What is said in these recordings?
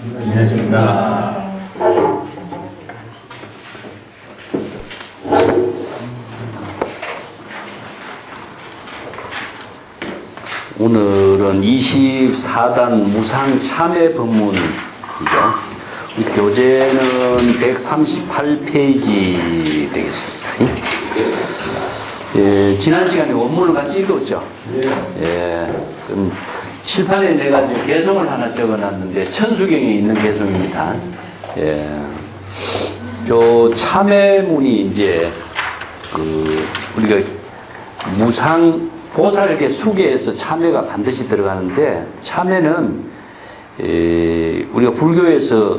안녕하십니까. 오늘은 24단 무상참회법문이죠. 교재는 138페이지 되겠습니다. 예, 지난 시간에 원문을 같이 읽었죠. 예, 그럼 칠판에 내가 이제 개송을 하나 적어놨는데 천수경에 있는 개송입니다. 예, 저 참회문이 이제 우리가 무상 보살에게 수계에서 참회가 반드시 들어가는데, 참회는 우리가 불교에서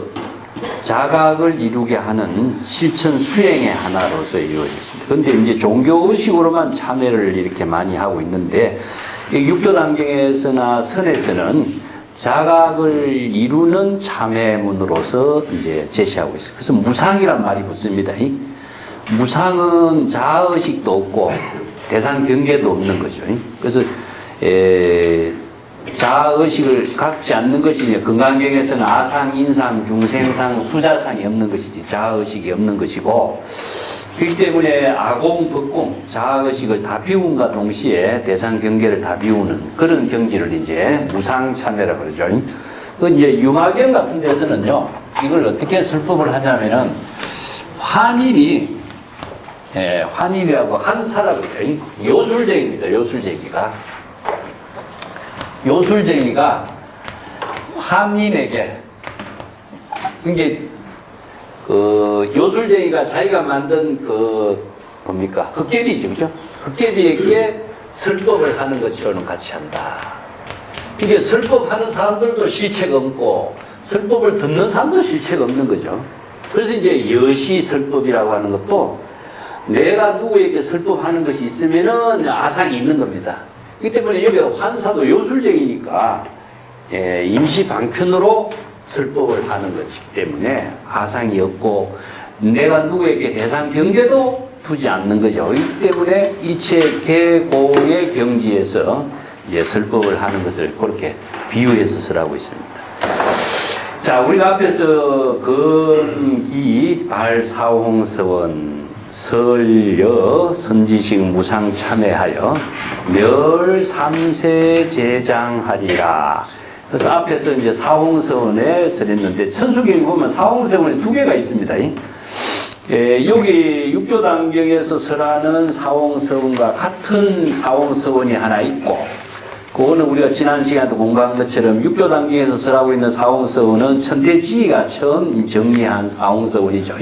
자각을 이루게 하는 실천 수행의 하나로서 이루어졌습니다. 그런데 이제 종교의식으로만 참회를 이렇게 많이 하고 있는데, 육조단경에서나 선에서는 자각을 이루는 참회문으로서 이제 제시하고 있어요. 그래서 무상이란 말이 붙습니다. 무상은 자의식도 없고 대상 경계도 없는 거죠. 그래서 자의식을 갖지 않는 것이 건강경에서는 아상, 인상, 중생상, 후자상이 없는 것이지 자의식이 없는 것이고, 그렇기 때문에 아공, 법공, 자의식을 다 비움과 동시에 대상 경계를 다 비우는 그런 경지를 이제 무상참회라고 그러죠. 그 이제 유마경 같은 데서는요, 이걸 어떻게 설법을 하냐면은 환일이라고 한사라고 그래요. 요술쟁이입니다. 요술쟁이가 환인에게, 이게 요술쟁이가 자기가 만든 흑개비죠, 그죠? 흑개비에게 설법을 하는 것처럼 같이 한다. 이게 설법하는 사람들도 실체가 없고 설법을 듣는 사람도 실체가 없는 거죠. 그래서 이제 여시 설법이라고 하는 것도 내가 누구에게 설법하는 것이 있으면은 아상이 있는 겁니다. 그렇기 때문에 여기 환사도 요술쟁이니까 임시 방편으로 설법을 하는 것이기 때문에 아상이 없고 내가 누구에게 대상 경계도 두지 않는 거죠. 그렇기 때문에 일체 개공의 경지에서 이제 설법을 하는 것을 그렇게 비유해서 설하고 있습니다. 자, 우리가 앞에서 건기 발사홍서원 설려 선지식 무상참회하여 멸 삼세 제장하리라. 그래서 앞에서 이제 사홍서원에 설했는데, 천수경에 보면 사홍서원이 두 개가 있습니다. 여기 육조단경에서 설하는 사홍서원과 같은 사홍서원이 하나 있고, 그거는 우리가 지난 시간에도 공부한 것처럼 육조단경에서 설하고 있는 사홍서원은 천태지가 처음 정리한 사홍서원이죠.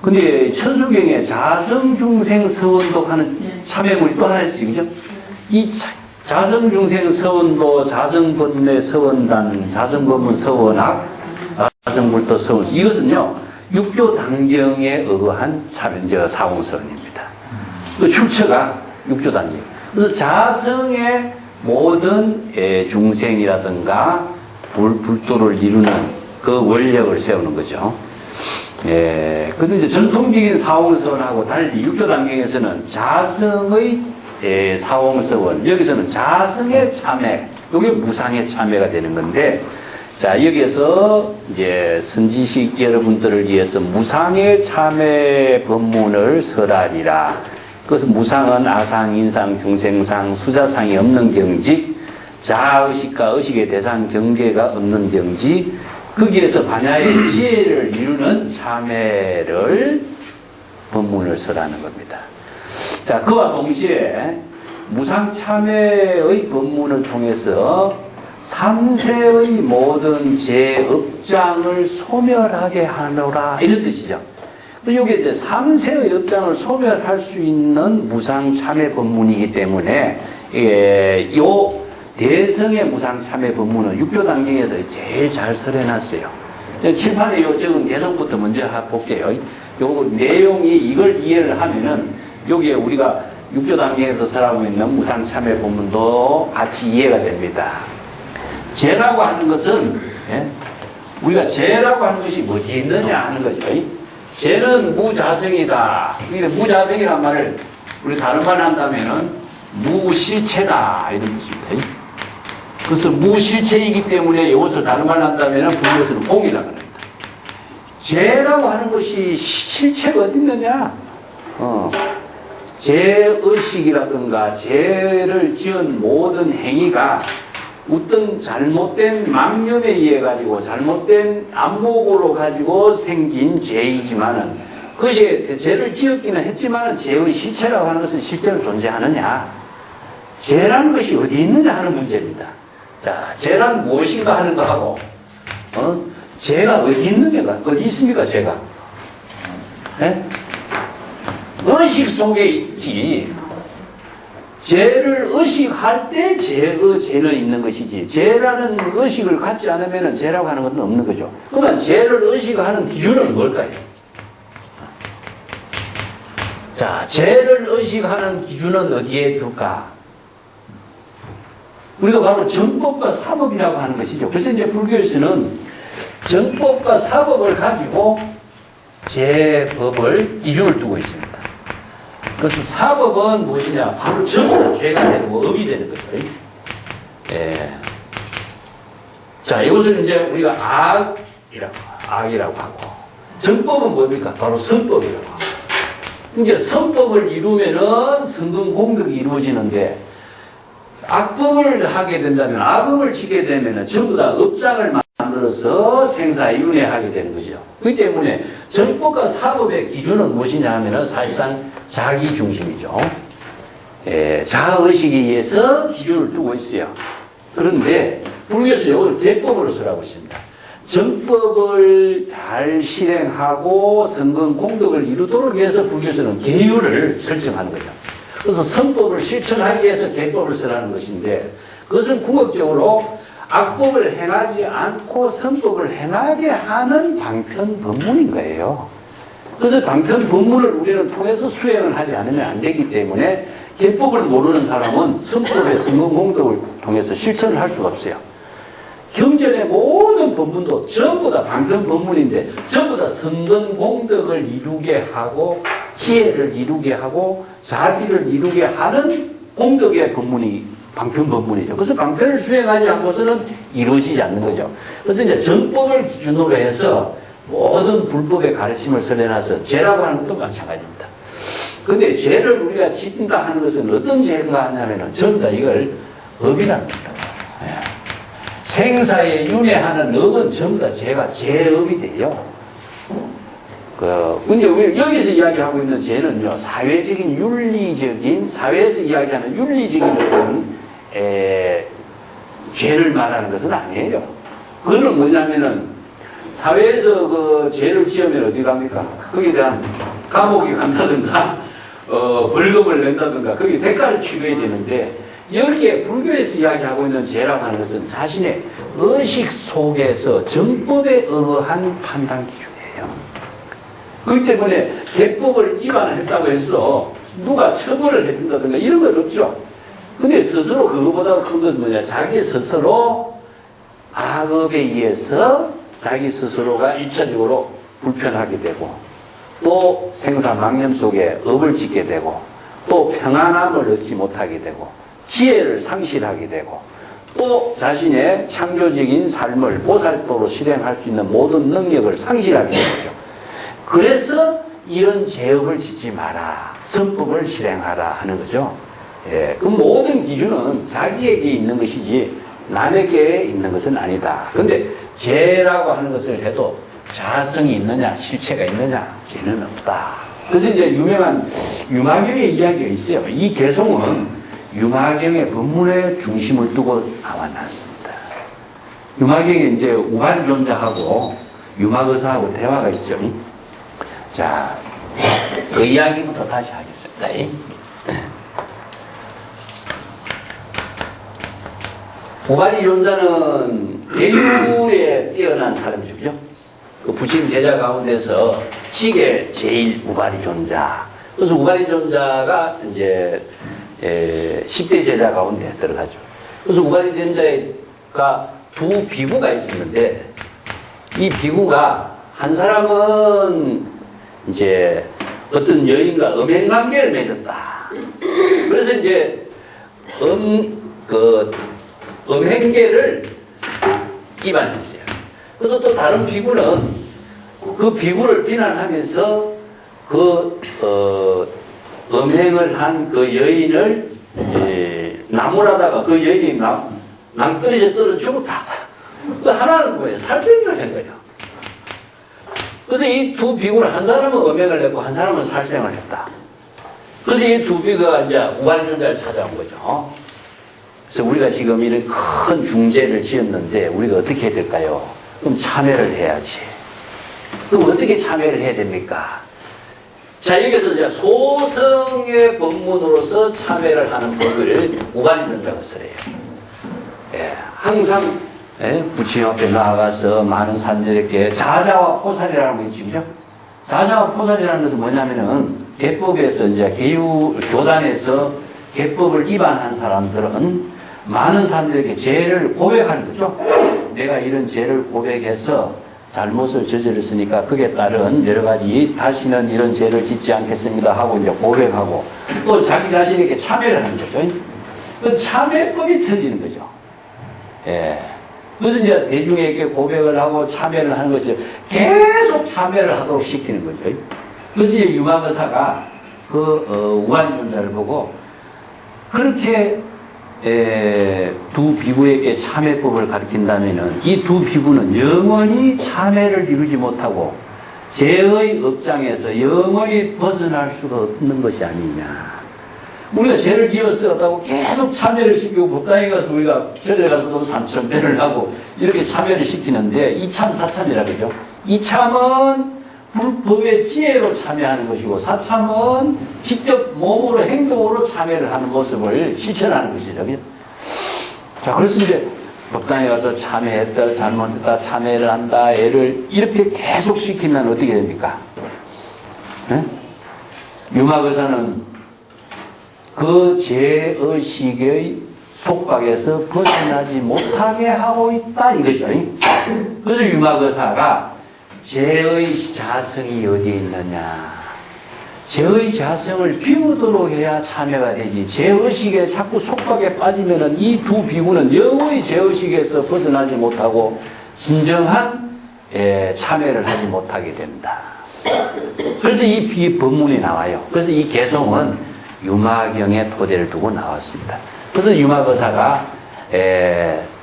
근데 천수경에 자성중생서원도 하는 참회문이 또 하나 있어요. 그죠? 이 자성중생서원도 자성번뇌서원단, 자성법문서원학, 자성불도서원, 이것은요 육조단경에 의한 사홍서원입니다. 그 출처가 육조단경. 그래서 자성의 모든 중생이라든가 불도를 이루는 그 원력을 세우는 거죠. 그래서 이제 전통적인 사홍서원하고 달리 육조단경에서는 자성의 사홍서원, 여기서는 자성의 참회, 이게 무상의 참회가 되는 건데, 자, 여기에서 이제 선지식 여러분들을 위해서 무상의 참회 법문을 설하리라. 그래서 무상은 아상, 인상, 중생상, 수자상이 없는 경지, 자의식과 의식의 대상 경계가 없는 경지, 거기에서 반야의 지혜를 이루는 참회를 법문을 설하는 겁니다. 자, 그와 동시에 무상참회의 법문을 통해서 삼세의 모든 죄업장을 소멸하게 하노라, 이런 뜻이죠. 여기 이제 삼세의 업장을 소멸할 수 있는 무상참회 법문이기 때문에 요 대성의 무상참회 법문은 육조단경에서 제일 잘 설해놨어요. 칠판에 요 적은 개성부터 먼저 볼게요. 요 내용이 이걸 이해를 하면은 여기에 우리가 육조단경에서 설하고 있는 무상참회 법문도 같이 이해가 됩니다. 죄라고 하는 것은, 우리가 죄라고 하는 것이 어디 있느냐 하는 거죠. 죄는 무자성이다. 무자성이란 말을 우리 다른 말 한다면은 무실체다, 이런 뜻입니다. 그래서 무실체이기 때문에 이것을 다른 말로 한다면 불교에서는 공이라고 합니다. 죄라고 하는 것이 실체가 어디 있느냐? 죄의식이라든가 죄를 지은 모든 행위가 어떤 잘못된 망념에 의해 가지고 잘못된 안목으로 가지고 생긴 죄이지만은 그것이 죄를 지었기는 했지만 죄의 실체라고 하는 것은 실제로 존재하느냐? 죄라는 것이 어디 있느냐 하는 문제입니다. 자, 죄란 무엇인가 하는 거하고 죄가 어디 있느냐가 어디 있습니까? 죄가 네? 의식 속에 있지. 죄를 의식할 때 죄는 있는 것이지 죄라는 의식을 갖지 않으면 죄라고 하는 것은 없는 거죠. 그러면 죄를 의식하는 기준은 뭘까요? 자, 죄를 의식하는 기준은 어디에 둘까? 우리가 바로 정법과 사법이라고 하는 것이죠. 그래서 이제 불교에서는 정법과 사법을 가지고 죄법을 기준을 두고 있습니다. 그래서 사법은 무엇이냐? 바로 전부 죄가 되고 업이 되는 거죠. 예. 자, 이것을 이제 우리가 악이라고 하고, 정법은 뭡니까? 바로 선법이라고 하고. 이제 선법을 이루면은 성공 공덕이 이루어지는데, 악법을 하게 된다면, 악업을 지게 되면은 전부 다 업장을 만들어서 생사윤회하게 되는 거죠. 그렇기 때문에 정법과 사법의 기준은 무엇이냐 하면은 사실상 자기 중심이죠. 자아의식에 의해서 기준을 두고 있어요. 그런데 불교에서 이걸 대법으로 쓰라고 있습니다. 정법을 잘 실행하고 성공 공덕을 이루도록 해서 불교에서는 계율을 설정하는 거죠. 그래서 선법을 실천하기 위해서 계법을 쓰라는 것인데 그것은 궁극적으로 악법을 행하지 않고 선법을 행하게 하는 방편법문인 거예요. 그래서 방편법문을 우리는 통해서 수행을 하지 않으면 안 되기 때문에 계법을 모르는 사람은 선법의 성공공덕을 통해서 실천을 할 수가 없어요. 경전의 모든 법문도 전부 다 방편법문인데 전부 다 성공공덕을 이루게 하고 지혜를 이루게 하고 자비를 이루게 하는 공덕의 법문이 방편법문이죠. 그래서 방편을 수행하지 않고서는 이루어지지 않는 거죠. 그래서 이제 정법을 기준으로 해서 모든 불법의 가르침을 설해놔서 죄라고 하는 것도 마찬가지입니다. 근데 죄를 우리가 짓는다 하는 것은 어떤 죄가 하냐면은 전부 다 이걸 업이라는 겁니다. 생사에 윤회하는 업은 전부 다 죄가 죄업이 돼요. 근데 우리 여기서 이야기하고 있는 죄는요, 사회적인 윤리적인, 사회에서 이야기하는 윤리적인 어떤, 죄를 말하는 것은 아니에요. 그거는 뭐냐면은, 사회에서 그 죄를 지으면 어디 갑니까? 거기에 대한 감옥에 간다든가, 벌금을 낸다든가, 거기에 대가를 치러야 되는데, 여기에 불교에서 이야기하고 있는 죄라고 하는 것은 자신의 의식 속에서 정법에 의한 판단 기준이에요. 그렇기 때문에 계법을 위반했다고 해서 누가 처벌을 해준다든가 이런 건 없죠. 근데 스스로 그거보다 큰 것은 뭐냐? 자기 스스로 악업에 의해서 자기 스스로가 일차적으로 불편하게 되고 또 생사망념 속에 업을 짓게 되고 또 평안함을 얻지 못하게 되고 지혜를 상실하게 되고 또 자신의 창조적인 삶을 보살도로 실행할 수 있는 모든 능력을 상실하게 되죠. 그래서 이런 죄업을 짓지 마라. 선법을 실행하라 하는 거죠. 그 모든 기준은 자기에게 있는 것이지 남에게 있는 것은 아니다. 근데 죄라고 하는 것을 해도 자성이 있느냐, 실체가 있느냐, 죄는 없다. 그래서 이제 유명한 유마경의 이야기가 있어요. 이 개송은 유마경의 법문의 중심을 두고 나와놨습니다. 유마경에 이제 우발존자하고 유마거사하고 대화가 있죠. 자, 그 이야기부터 다시 하겠습니다. 우발이존자는 계율에 뛰어난 사람이죠. 그죠? 그 부처님 제자 가운데서 시계 제일 우발이존자. 그래서 우발이존자가 이제 10대 제자 가운데 들어가죠. 그래서 우발이존자가 두 비구가 있었는데 이 비구가 한 사람은 이제 어떤 여인과 음행관계를 맺었다. 그래서 이제 음행계를 입안했어요. 그래서 또 다른 비구는 그 비구를 비난하면서 음행을 한 그 여인을 나무라다가 그 여인이 낭떠러지에 떨어 죽었다. 그 하나는 뭐예요? 살생을 한 거예요. 그래서 이 두 비구를 한 사람은 음행을 했고 한 사람은 살생을 했다. 그래서 이 두 비구가 이제 우발존자를 찾아온 거죠. 그래서 우리가 지금 이런 큰 중죄를 지었는데 우리가 어떻게 해야 될까요? 그럼 참회를 해야지. 그럼 어떻게 참회를 해야 됩니까? 자, 여기서 이제 소성의 법문으로서 참회를 하는 법을 우관존자가 쓰래요. 예, 항상 부처님 앞에 나아가서 많은 사람들에게 자자와 포살이라는 거 있죠, 그죠? 자자와 포살이라는 것은 뭐냐면은 대법에서 이제 교단에서 개법을 위반한 사람들은 많은 사람들에게 죄를 고백하는 거죠. 내가 이런 죄를 고백해서 잘못을 저질렀으니까 그에 따른 여러 가지 다시는 이런 죄를 짓지 않겠습니다 하고 이제 고백하고 또 자기 자신에게 참회를 하는 거죠. 그 참회법이 틀리는 거죠. 예. 그래서 이제 대중에게 고백을 하고 참회를 하는 것을 계속 참회를 하도록 시키는 거죠. 그래서 이제 유마거사가 우관존자를 보고 그렇게 두 비구에게 참회법을 가르친다면은 이 두 비구는 영원히 참회를 이루지 못하고 죄의 업장에서 영원히 벗어날 수가 없는 것이 아니냐. 우리가 죄를 지었다고 계속 참회를 시키고 법당에 가서 우리가 절에 가서도 삼천배를 하고 이렇게 참회를 시키는데 이참 사참이라 그러죠. 이참은 불법의 지혜로 참여하는 것이고 사참은 직접 몸으로 행동으로 참여를 하는 모습을 실천하는 것이죠. 자, 그래서 이제 법당에 가서 참여했다, 잘못했다, 참여를 한다, 애를 이렇게 계속 시키면 어떻게 됩니까? 네? 유마거사는 그 죄의식의 속박에서 벗어나지 못하게 하고 있다 이거죠. 그래서 유마거사가 죄의 자성이 어디에 있느냐. 죄의 자성을 비우도록 해야 참회가 되지. 죄의식에 자꾸 속박에 빠지면은 이 두 비구는 영원히 죄의식에서 벗어나지 못하고 진정한 참회를 하지 못하게 된다. 그래서 이 법문이 나와요. 그래서 이 개성은 유마경의 토대를 두고 나왔습니다. 그래서 유마거사가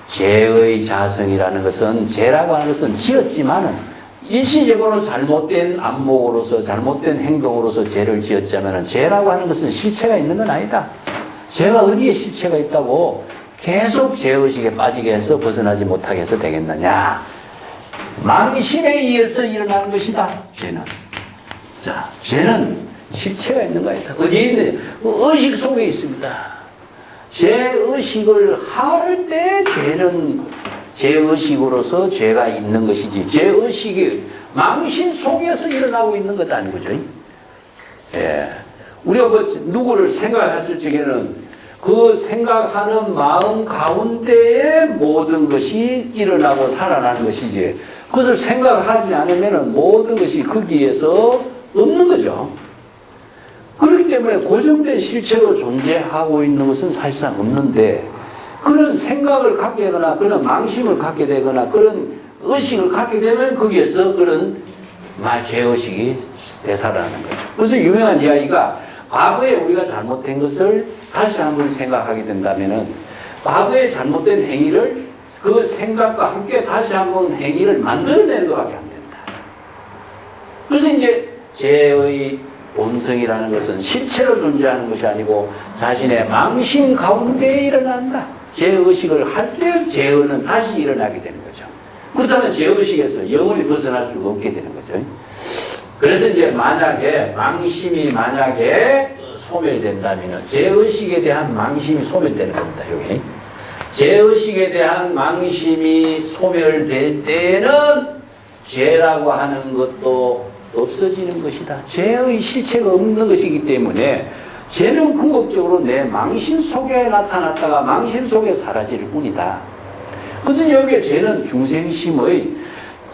죄의 자성이라는 것은 죄라고 하는 것은 지었지만은 일시적으로 잘못된 안목으로서 잘못된 행동으로서 죄를 지었자면 죄라고 하는 것은 실체가 있는 건 아니다. 죄가 어디에 실체가 있다고 계속 죄의식에 빠지게 해서 벗어나지 못하게 해서 되겠느냐. 망심에 의해서 일어나는 것이다. 죄는. 자, 죄는 실체가 있는 거 아니다. 어디에 있느냐. 의식 속에 있습니다. 죄의식을 할 때 죄는 죄의식으로서 죄가 있는 것이지 죄의식이 망신 속에서 일어나고 있는 것도 아닌 거죠. 예. 우리가 누구를 생각했을 적에는 그 생각하는 마음 가운데에 모든 것이 일어나고 살아나는 것이지 그것을 생각하지 않으면 모든 것이 거기에서 없는 거죠. 그렇기 때문에 고정된 실체로 존재하고 있는 것은 사실상 없는데 그런 생각을 갖게 되거나 그런 망심을 갖게 되거나 그런 의식을 갖게 되면 거기에서 그런 죄의식이 되살아나는 거죠. 그래서 유명한 이야기가 과거에 우리가 잘못된 것을 다시 한번 생각하게 된다면은 과거에 잘못된 행위를 그 생각과 함께 다시 한번 행위를 만들어내는 것밖에 안 된다. 그래서 이제 죄의 본성이라는 것은 실체로 존재하는 것이 아니고 자신의 망심 가운데에 일어난다. 죄의식을 할 때 죄의는 다시 일어나게 되는 거죠. 그렇다면 죄의식에서 영원히 벗어날 수가 없게 되는 거죠. 그래서 이제 만약에 망심이 소멸된다면 죄의식에 대한 망심이 소멸되는 겁니다. 여기 죄의식에 대한 망심이 소멸될 때는 죄라고 하는 것도 없어지는 것이다. 죄의 실체가 없는 것이기 때문에 죄는 궁극적으로 내 망신 속에 나타났다가 망신 속에 사라질 뿐이다. 그래서 여기에 죄는 중생심의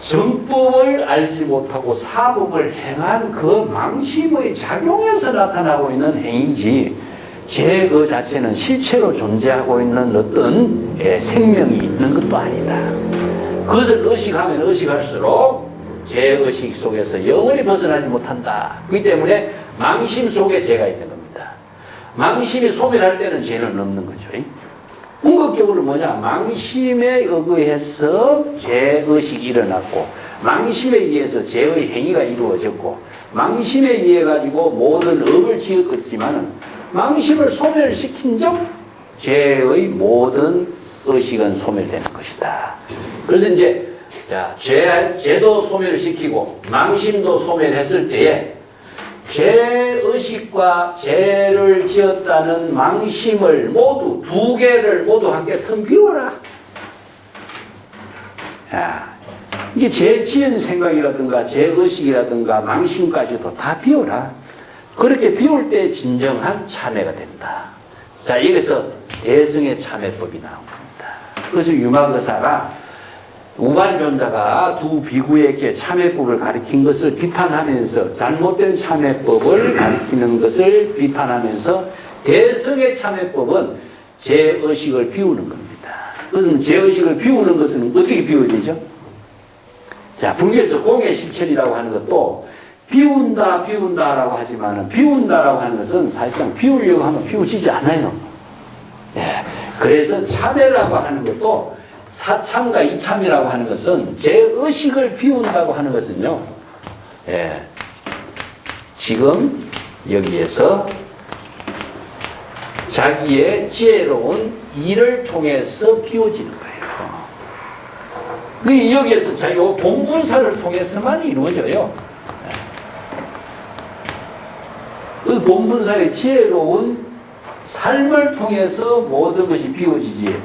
정법을 알지 못하고 사법을 행한 그 망심의 작용에서 나타나고 있는 행위지 제 그 자체는 실체로 존재하고 있는 어떤 생명이 있는 것도 아니다. 그것을 의식하면 의식할수록 제 의식 속에서 영원히 벗어나지 못한다. 그렇기 때문에 망심 속에 죄가 있는 겁니다. 망심이 소멸할 때는 죄는 없는 거죠. 궁극적으로 뭐냐? 망심에 의해서 죄의식이 일어났고, 망심에 의해서 죄의 행위가 이루어졌고, 망심에 의해 가지고 모든 업을 지었겠지만은 망심을 소멸시킨 적 죄의 모든 의식은 소멸되는 것이다. 그래서 이제 자, 죄도 소멸시키고 망심도 소멸했을 때에 죄의식과 죄를 지었다는 망심을 모두 두 개를 모두 함께 텅 비워라. 야, 이게 죄 지은 생각이라든가 죄의식이라든가 망심까지도 다 비워라. 그렇게 비울 때 진정한 참회가 된다. 자, 여기서 대승의 참회법이 나온 겁니다. 그래서 유마거사가 우반존자가 두 비구에게 참회법을 가르친 것을 비판하면서 잘못된 참회법을 가르치는 것을 비판하면서 대승의 참회법은 죄의식을 비우는 겁니다. 그래서 죄의식을 비우는 것은 어떻게 비워야 되죠? 자, 불교에서 공예실천이라고 하는 것도 비운다라고 하지만은 비운다라고 하는 것은 사실상 비우려고 하면 비우지지 않아요. 예. 그래서 참회라고 하는 것도 사참과 이참이라고 하는 것은 제 의식을 비운다고 하는 것은요. 예. 지금 여기에서 자기의 지혜로운 일을 통해서 비워지는 거예요. 여기에서 자기가 본분사를 통해서만 이루어져요. 그 본분사의 지혜로운 삶을 통해서 모든 것이 비워지지,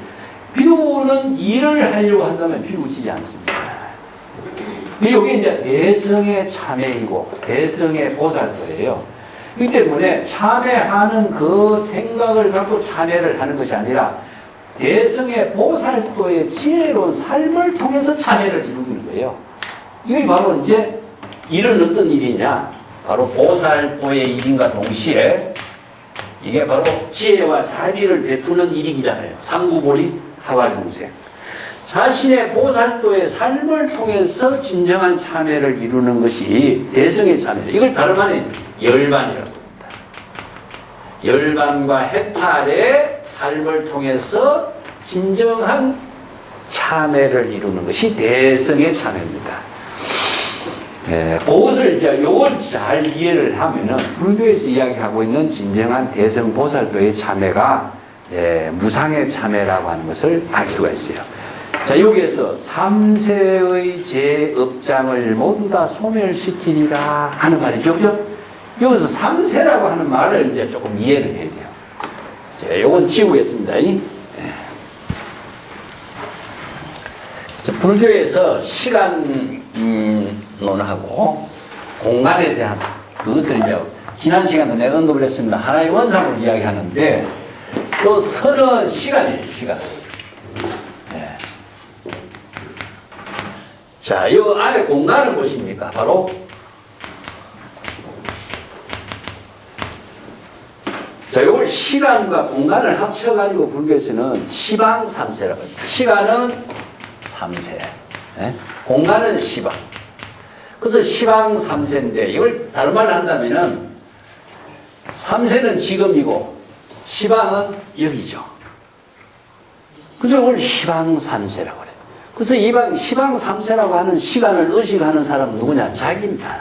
비우는 일을 하려고 한다면 비워지지 않습니다. 이게 이제 대성의 참회이고 대성의 보살도예요. 그렇기 때문에 참회하는 그 생각을 갖고 참회를 하는 것이 아니라 대성의 보살도의 지혜로운 삶을 통해서 참회를 이루는 거예요. 이게 바로 이제 일은 어떤 일이냐? 바로 보살도의 일인과 동시에 이게 바로 지혜와 자비를 베푸는 일이잖아요. 상구보리 하와중생. 자신의 보살도의 삶을 통해서 진정한 참회를 이루는 것이 대성의 참회. 이걸 다름 아닌 열반이라고 합니다. 열반과 해탈의 삶을 통해서 진정한 참회를 이루는 것이 대성의 참회입니다. 그것을 이제 요걸 잘 이해를 하면은 불교에서 이야기하고 있는 진정한 대성 보살도의 참회가 무상의 참회라고 하는 것을 알 수가 있어요. 자, 여기에서 삼세의 제업장을 모두 다 소멸시키리라 하는 말이죠. 그죠? 여기서 삼세라고 하는 말을 이제 조금 이해를 해야 돼요. 자, 요건 지우겠습니다. 자, 불교에서 시간, 논하고 공간에 대한 그것을 이제 지난 시간에 내가 언급을 했습니다. 하나의 원상으로 이야기하는데 또 선은 시간이에요. 시간. 네. 자, 이 안에 공간은 무엇입니까? 바로 자, 이걸 시간과 공간을 합쳐가지고 불교에서는 시방삼세라고 합니다. 시간은 삼세, 네? 공간은 시방. 그래서 시방 삼세인데 이걸 다른 말로 한다면은 삼세는 지금이고 시방은 여기죠. 그래서 이걸 시방 삼세라고 그래요. 그래서 이 시방 삼세라고 하는 시간을 의식하는 사람은 누구냐? 자기입니다.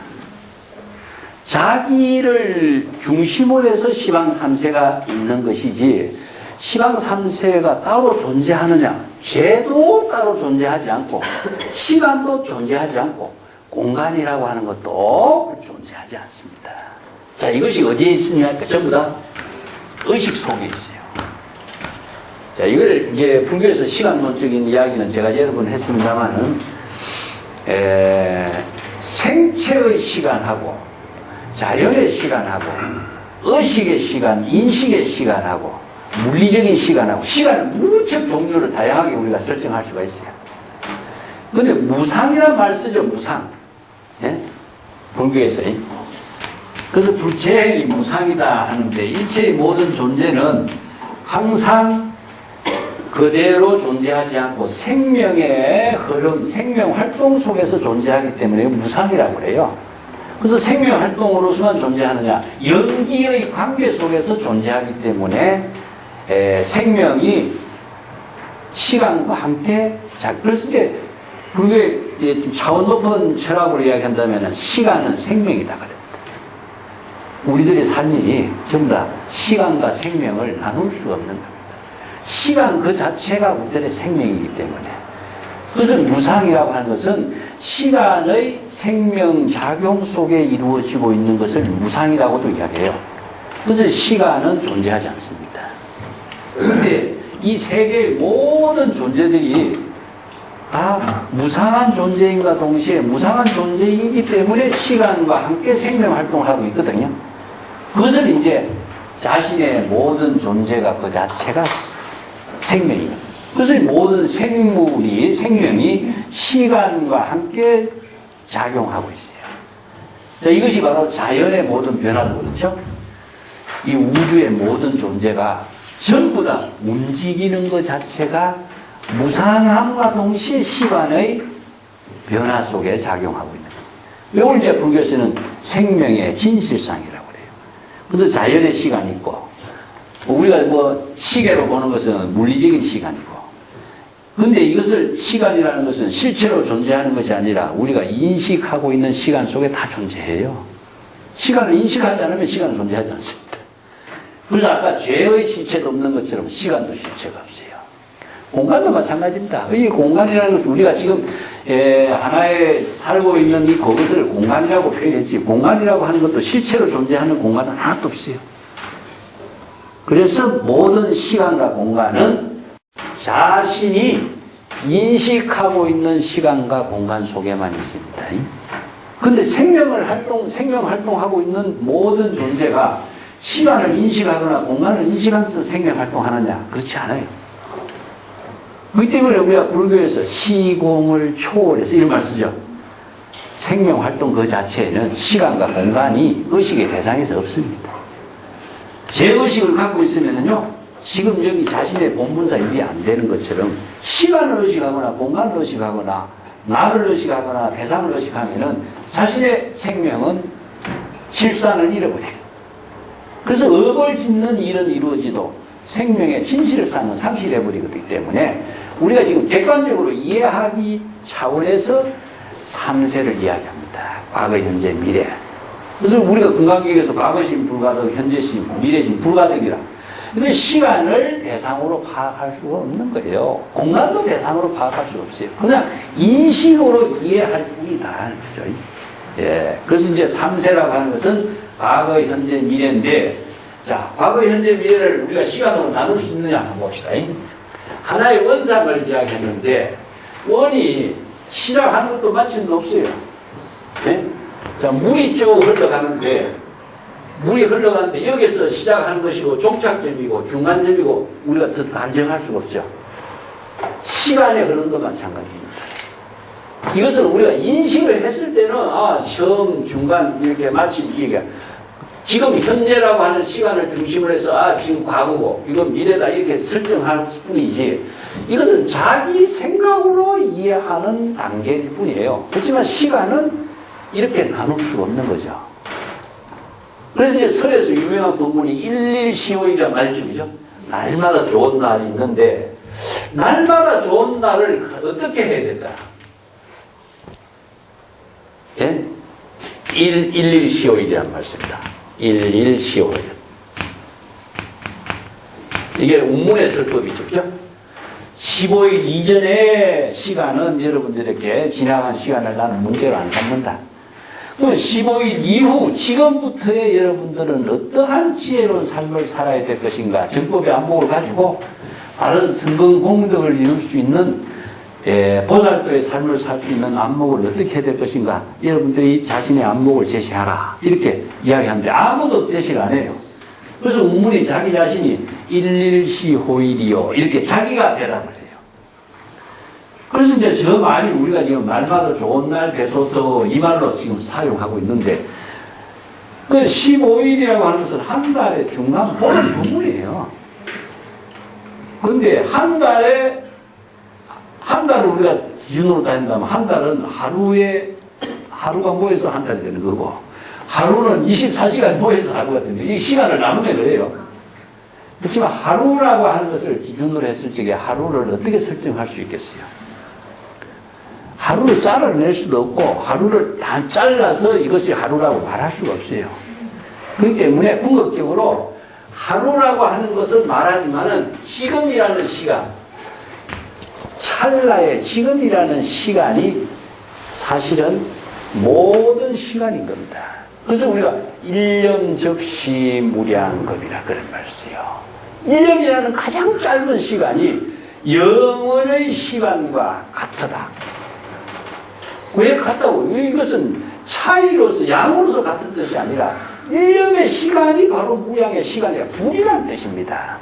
자기를 중심으로 해서 시방 삼세가 있는 것이지 시방 삼세가 따로 존재하느냐? 죄도 따로 존재하지 않고 시간도 존재하지 않고 공간이라고 하는 것도 존재하지 않습니다. 자, 이것이 어디에 있느냐? 전부 다 의식 속에 있어요. 자, 이걸 이제 불교에서 시간론적인 이야기는 제가 여러 번 했습니다만은, 생체의 시간하고, 자연의 시간하고, 의식의 시간, 인식의 시간하고, 물리적인 시간하고, 시간은 무척 종류를 다양하게 우리가 설정할 수가 있어요. 근데 무상이란 말 쓰죠, 무상. 예? 불교에서. 그래서 불체행이 무상이다 하는데 일체의 모든 존재는 항상 그대로 존재하지 않고 생명의 흐름, 생명 활동 속에서 존재하기 때문에 무상이라고 그래요. 그래서 생명 활동으로서만 존재하느냐? 연기의 관계 속에서 존재하기 때문에 생명이 시간과 함께 그래서 이제 불교의 이제 좀 차원 높은 철학으로 이야기한다면 시간은 생명이다 그럽니다. 우리들의 삶이 전부 다 시간과 생명을 나눌 수가 없는 겁니다. 시간 그 자체가 우리들의 생명이기 때문에. 그것은 무상이라고 하는 것은 시간의 생명작용 속에 이루어지고 있는 것을 무상이라고도 이야기해요. 그래서 시간은 존재하지 않습니다. 그런데 이 세계의 모든 존재들이 다 무상한 존재인과 동시에 무상한 존재이기 때문에 시간과 함께 생명활동을 하고 있거든요. 그것을 이제 자신의 모든 존재가 그 자체가 생명입니다. 그래서 모든 생명이 시간과 함께 작용하고 있어요. 자, 이것이 바로 자연의 모든 변화도 그렇죠. 이 우주의 모든 존재가 전부 다 움직이는 것 자체가 무상함과 동시에 시간의 변화 속에 작용하고 있는 거예요. 이걸 이제 불교에서는 생명의 진실상이라고 그래요. 그래서 자연의 시간이 있고, 우리가 뭐 시계로 보는 것은 물리적인 시간이고, 근데 이것을 시간이라는 것은 실체로 존재하는 것이 아니라 우리가 인식하고 있는 시간 속에 다 존재해요. 시간을 인식하지 않으면 시간은 존재하지 않습니다. 그래서 아까 죄의 실체도 없는 것처럼 시간도 실체가 없어요. 공간도 마찬가지입니다. 이 공간이라는 것은 우리가 지금 하나에 살고 있는 이 그것을 공간이라고 표현했지, 공간이라고 하는 것도 실체로 존재하는 공간은 하나도 없어요. 그래서 모든 시간과 공간은 자신이 인식하고 있는 시간과 공간 속에만 있습니다. 그런데 생명 활동하고 있는 모든 존재가 시간을 인식하거나 공간을 인식하면서 생명 활동하느냐? 그렇지 않아요. 그렇기 때문에 우리가 불교에서 시공을 초월해서 이런 말 쓰죠. 생명 활동 그 자체에는 시간과 공간이 의식의 대상에서 없습니다. 제 의식을 갖고 있으면요, 지금 여기 자신의 본분사 일이 안 되는 것처럼 시간을 의식하거나 공간을 의식하거나 나를 의식하거나 대상을 의식하면은 자신의 생명은 실상을 잃어버려요. 그래서 업을 짓는 일은 이루어지도 생명의 진실상은 상실해버리기 때문에 우리가 지금 객관적으로 이해하기 차원에서 3세를 이야기합니다. 과거, 현재, 미래. 그래서 우리가 건강기획에서 과거심 불가득, 현재심, 미래심 불가득이라. 근데 시간을 대상으로 파악할 수가 없는 거예요. 공간도 대상으로 파악할 수가 없어요. 그냥 인식으로 이해할 뿐이다 하는 거죠. 예. 그래서 이제 3세라고 하는 것은 과거, 현재, 미래인데, 자, 과거, 현재, 미래를 우리가 시간으로 나눌 수 있느냐 한번 봅시다. 하나의 원상을 이야기했는데, 원이 시작하는 것도 마침도 없어요. 네? 자, 물이 쭉 흘러가는데 여기서 시작하는 것이고 종착점이고 중간점이고 우리가 더 단정할 수가 없죠. 시간의 흐름도 마찬가지입니다. 이것은 우리가 인식을 했을 때는 처음, 중간 이렇게 마침 이게 지금 현재라고 하는 시간을 중심으로 해서 지금 과거고 이건 미래다 이렇게 설정할 뿐이지 이것은 자기 생각으로 이해하는 단계일 뿐이에요. 그렇지만 시간은 이렇게 나눌 수가 없는 거죠. 그래서 이제 설에서 유명한 본문이 일일시오이란 말이죠. 그죠? 날마다 좋은 날이 있는데 날마다 좋은 날을 어떻게 해야 될까? 예? 일일시오일이란 말씀입니다. 일일시오일. 이게 운문의 설법이죠. 그죠? 15일 이전의 시간은 여러분들에게 지나간 시간을 나는 문제로 안 삼는다. 그럼 15일 이후 지금부터의 여러분들은 어떠한 지혜로운 삶을 살아야 될 것인가? 정법의 안목을 가지고 바른 성공공덕을 이룰 수 있는 보살도의 삶을 살 수 있는 안목을 어떻게 해야 될 것인가? 여러분들이 자신의 안목을 제시하라. 이렇게 이야기하는데 아무도 제시를 안 해요. 그래서 운문이 자기 자신이 일일시호일이요. 이렇게 자기가 대답을 해요. 그래서 이제 저 말이 우리가 지금 날마다 좋은 날 되소서 이 말로 지금 사용하고 있는데 그 15일이라고 하는 것은 한 달의 중간 보름 부분이에요. 근데 한 달을 우리가 기준으로 따진다면 한 달은 하루가 모여서 한 달이 되는 거고, 하루는 24시간 모여서 하루가 되는 거예요. 이 시간을 나누면 그래요. 그렇지만 하루라고 하는 것을 기준으로 했을 적에 하루를 어떻게 설정할 수 있겠어요? 하루를 잘라낼 수도 없고, 하루를 다 잘라서 이것이 하루라고 말할 수가 없어요. 그렇기 때문에 궁극적으로 하루라고 하는 것은 말하지만은 지금이라는 시간, 찰나의 지금이라는 시간이 사실은 모든 시간인 겁니다. 그래서 우리가 일념적시 무량겁이라 그런 말을 써요. 일념이라는 가장 짧은 시간이 영원의 시간과 같다. 왜 같다고? 이것은 차이로서, 양으로서 같은 뜻이 아니라 일념의 시간이 바로 무량의 시간이라 불이라는 뜻입니다.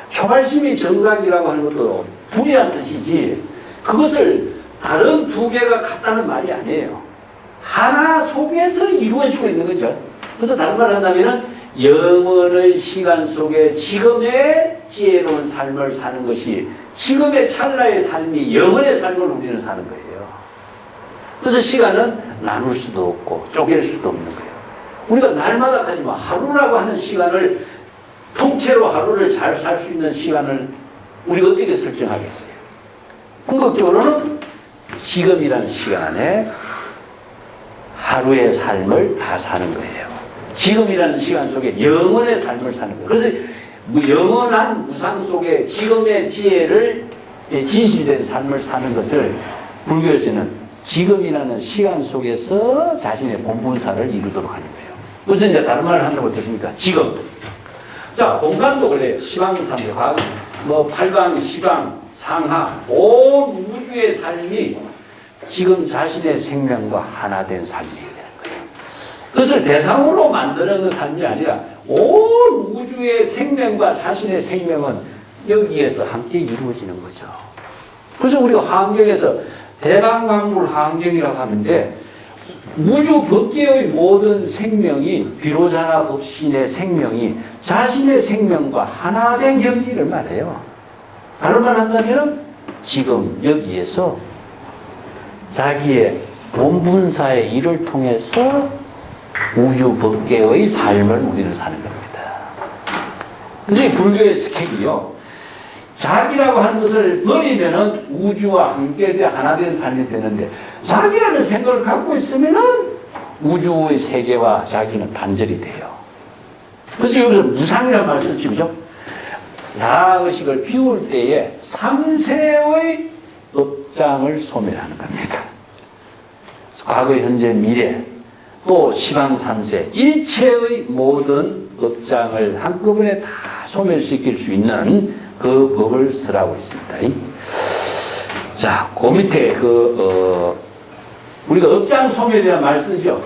초발심이 정각이라고 하는 것도 불이라는 뜻이지, 그것을 다른 두 개가 같다는 말이 아니에요. 하나 속에서 이루어지고 있는 거죠. 그래서 다른 말을 한다면 영원의 시간 속에 지금의 지혜로운 삶을 사는 것이, 지금의 찰나의 삶이 영원의 삶을 우리는 사는 거예요. 그래서 시간은 나눌 수도 없고 쪼갤 수도 없는 거예요. 우리가 날마다 가지만 하루라고 하는 시간을, 통째로 하루를 잘 살 수 있는 시간을 우리가 어떻게 설정하겠어요? 궁극적으로는 지금이라는 시간 안에 하루의 삶을 다 사는 거예요. 지금이라는 시간 속에 영원의 삶을 사는 거예요. 그래서 영원한 무상 속에 지금의 지혜를, 진실된 삶을 사는 것을 불교에서는 지금이라는 시간 속에서 자신의 본분사를 이루도록 하는 거예요. 그래서 이제 다른 말을 한다고 어떻습니까? 지금. 자, 공간도 그래요. 시방삼계, 팔방, 시방, 상하, 온 우주의 삶이 지금 자신의 생명과 하나 된 삶이 되는 거예요. 그것을 대상으로 만드는 삶이 아니라 온 우주의 생명과 자신의 생명은 여기에서 함께 이루어지는 거죠. 그래서 우리가 화엄경에서 대강강물 화엄경이라고 하는데, 우주 법계의 모든 생명이, 비로자나 법신의 생명이 자신의 생명과 하나 된 경지를 말해요. 다른 말 한다면 지금 여기에서 자기의 본분사의 일을 통해서 우주 법계의 삶을 우리는 사는 겁니다. 그래서 불교의 스케일이요, 자기라고 하는 것을 버리면은 우주와 함께 하나 된 삶이 되는데, 자기라는 생각을 갖고 있으면은 우주의 세계와 자기는 단절이 돼요. 그래서 여기서 무상이라는 말을 썼죠, 그죠? 자의식을 비울 때에 3세의 업장을 소멸하는 겁니다. 과거, 현재, 미래, 또 시방산세, 일체의 모든 업장을 한꺼번에 다 소멸시킬 수 있는 그 법을 쓰라고 있습니다. 자, 그 밑에 우리가 업장 소멸이라는 말 쓰죠.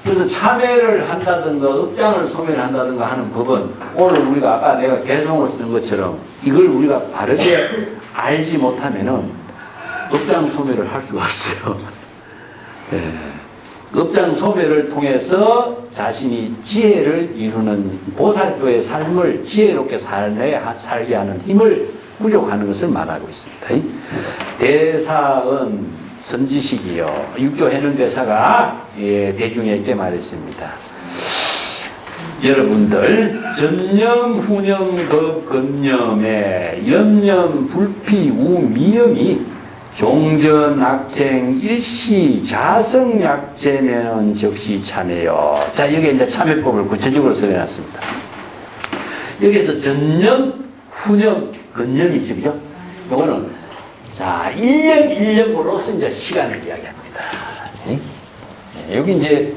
그래서 참회를 한다든가 업장을 소멸한다든가 하는 법은, 오늘 우리가 아까 내가 개성을 쓴 것처럼 이걸 우리가 바르게 알지 못하면은 업장 소멸을 할 수가 없어요. 예. 업장 소멸을 통해서 자신이 지혜를 이루는 보살도의 삶을 지혜롭게 살게 하는 힘을 부족하는 것을 말하고 있습니다. 대사은 선지식이요, 육조 해는 대사가 대중에 있게 말했습니다. 여러분들, 전념, 후념, 건념에 염념, 불피, 우미염이 종전, 악행, 일시, 자성, 약재면은 적시 참회요. 자, 여기에 이제 참회법을 구체적으로 써내놨습니다. 여기서 전념, 후념, 건념이 있죠, 그죠? 요거는, 자, 일념으로서 이제 시간을 이야기합니다. 여기 이제,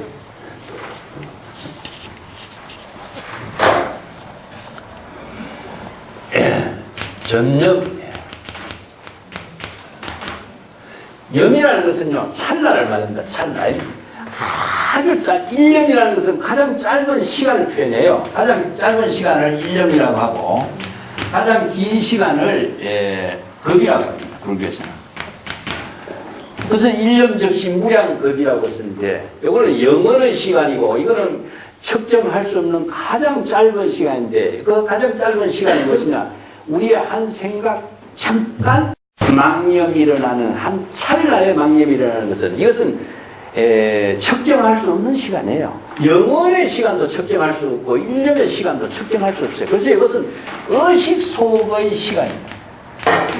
전념, 염이라는 것은요, 찰나를 말합니다. 찰나. 아주 1년이라는 것은 가장 짧은 시간을 표현해요. 가장 짧은 시간을 1년이라고 하고, 가장 긴 시간을 겁이라고 합니다. 불교에서는. 그래서 1년 즉시 무량겁이라고 쓰는데, 이거는 영원의 시간이고, 이거는 측정할 수 없는 가장 짧은 시간인데 그 가장 짧은 시간이 무엇이냐? 우리의 한 생각 잠깐 망념이 일어나는 한 찰나의 망념이 일어나는 것은 이것은 측정할 수 없는 시간이에요. 영원의 시간도 측정할 수 없고 1년의 시간도 측정할 수 없어요. 그래서 이것은 의식 속의 시간입니다.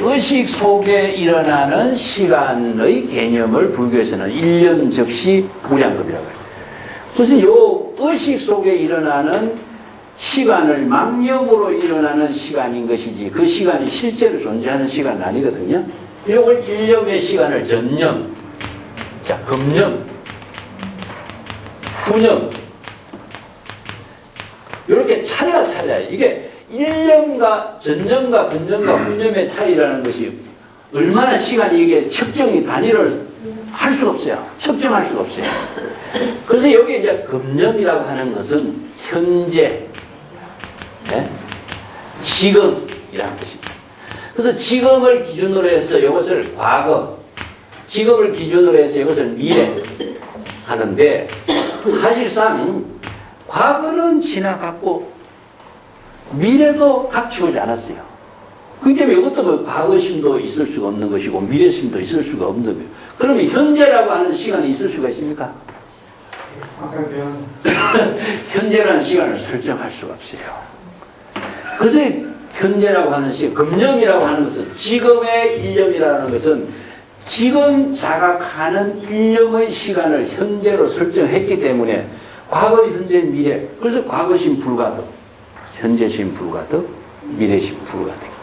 의식 속에 일어나는 시간의 개념을 불교에서는 1년 즉시 무량겁이라고 해요. 그래서 이 의식 속에 일어나는 시간을 망념으로 일어나는 시간인 것이지 그 시간이 실제로 존재하는 시간은 아니거든요. 이걸 1년의 시간을 전념, 자, 금념, 후념 이렇게 차례가 차례예요. 이게 1년과 전념과 금념과 후념의 차이라는 것이 얼마나 시간이 이게 측정이 단위를 할 수가 없어요. 측정할 수가 없어요. 그래서 여기 이제 금념이라고 하는 것은 현재, 네? 지금이라는 것입니다. 그래서 지금을 기준으로 해서 이것을 과거, 지금을 기준으로 해서 이것을 미래 하는데 사실상 과거는 지나갔고 미래도 갖추지 않았어요. 그렇기 때문에 이것도 뭐 과거심도 있을 수가 없는 것이고 미래심도 있을 수가 없는 거예요. 그러면 현재라고 하는 시간이 있을 수가 있습니까? 현재라는 시간을 설정할 수가 없어요. 그래서 현재라고 하는 시간, 금념이라고 하는 것은 지금의 일념이라는 것은 지금 자각하는 일념의 시간을 현재로 설정했기 때문에 과거, 현재, 미래. 그래서 과거심 불가득, 현재심 불가득, 미래심 불가득.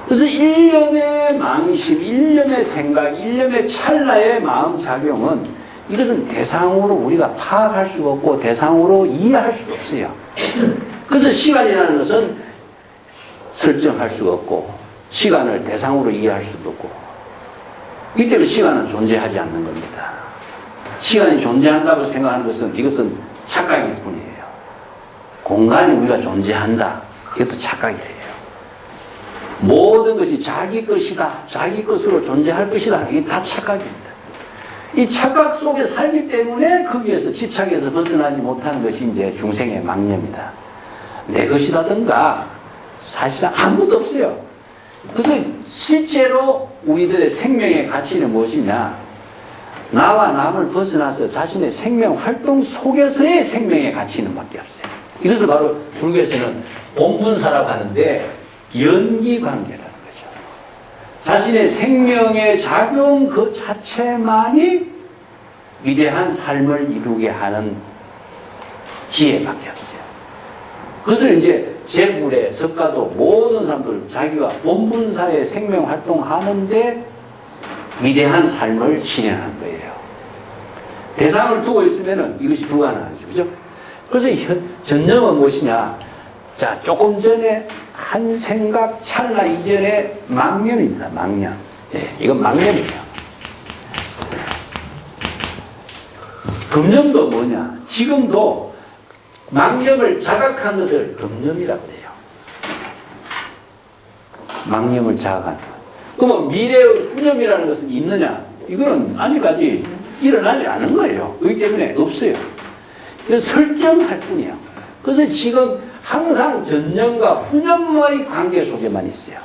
그래서 일념의 망심, 일념의 생각, 일념의 찰나의 마음작용은 이것은 대상으로 우리가 파악할 수가 없고 대상으로 이해할 수가 없어요. 그래서 시간이라는 것은 설정할 수가 없고 시간을 대상으로 이해할 수도 없고 이 때문에 시간은 존재하지 않는 겁니다. 시간이 존재한다고 생각하는 것은 이것은 착각일 뿐이에요. 공간이 우리가 존재한다. 그것도 착각이에요. 모든 것이 자기 것이다. 자기 것으로 존재할 것이다. 이게 다 착각입니다. 이 착각 속에 살기 때문에 거기에서 집착해서 벗어나지 못하는 것이 이제 중생의 망념이다. 내 것이라든가 사실상 아무것도 없어요. 그래서 실제로 우리들의 생명의 가치는 무엇이냐? 나와 남을 벗어나서 자신의 생명 활동 속에서의 생명의 가치는 밖에 없어요. 이것을 바로 불교에서는 본분사라고 하는데 연기관계라는 거죠. 자신의 생명의 작용 그 자체만이 위대한 삶을 이루게 하는 지혜밖에 없어요. 그것을 이제 제불에 석가도 모든 사람들 자기가 본분사의 생명 활동하는데 위대한 삶을 실현한 거예요. 대상을 두고 있으면 이것이 불가능하죠. 그죠? 그래서 전념은 무엇이냐? 자, 조금 전에 한 생각 찰나 이전에 망념입니다. 망념. 예, 이건 망념이에요. 금념도 뭐냐? 지금도 망념을 자각한 것을 금념이라고 해요. 망념을 자각한 것. 그러면 미래의 후념이라는 것은 있느냐? 이거는 아직까지 일어나지 않은 거예요. 그렇기 때문에 없어요. 그래서 설정할 뿐이에요. 그래서 지금 항상 전념과 후념의 관계 속에만 있어요.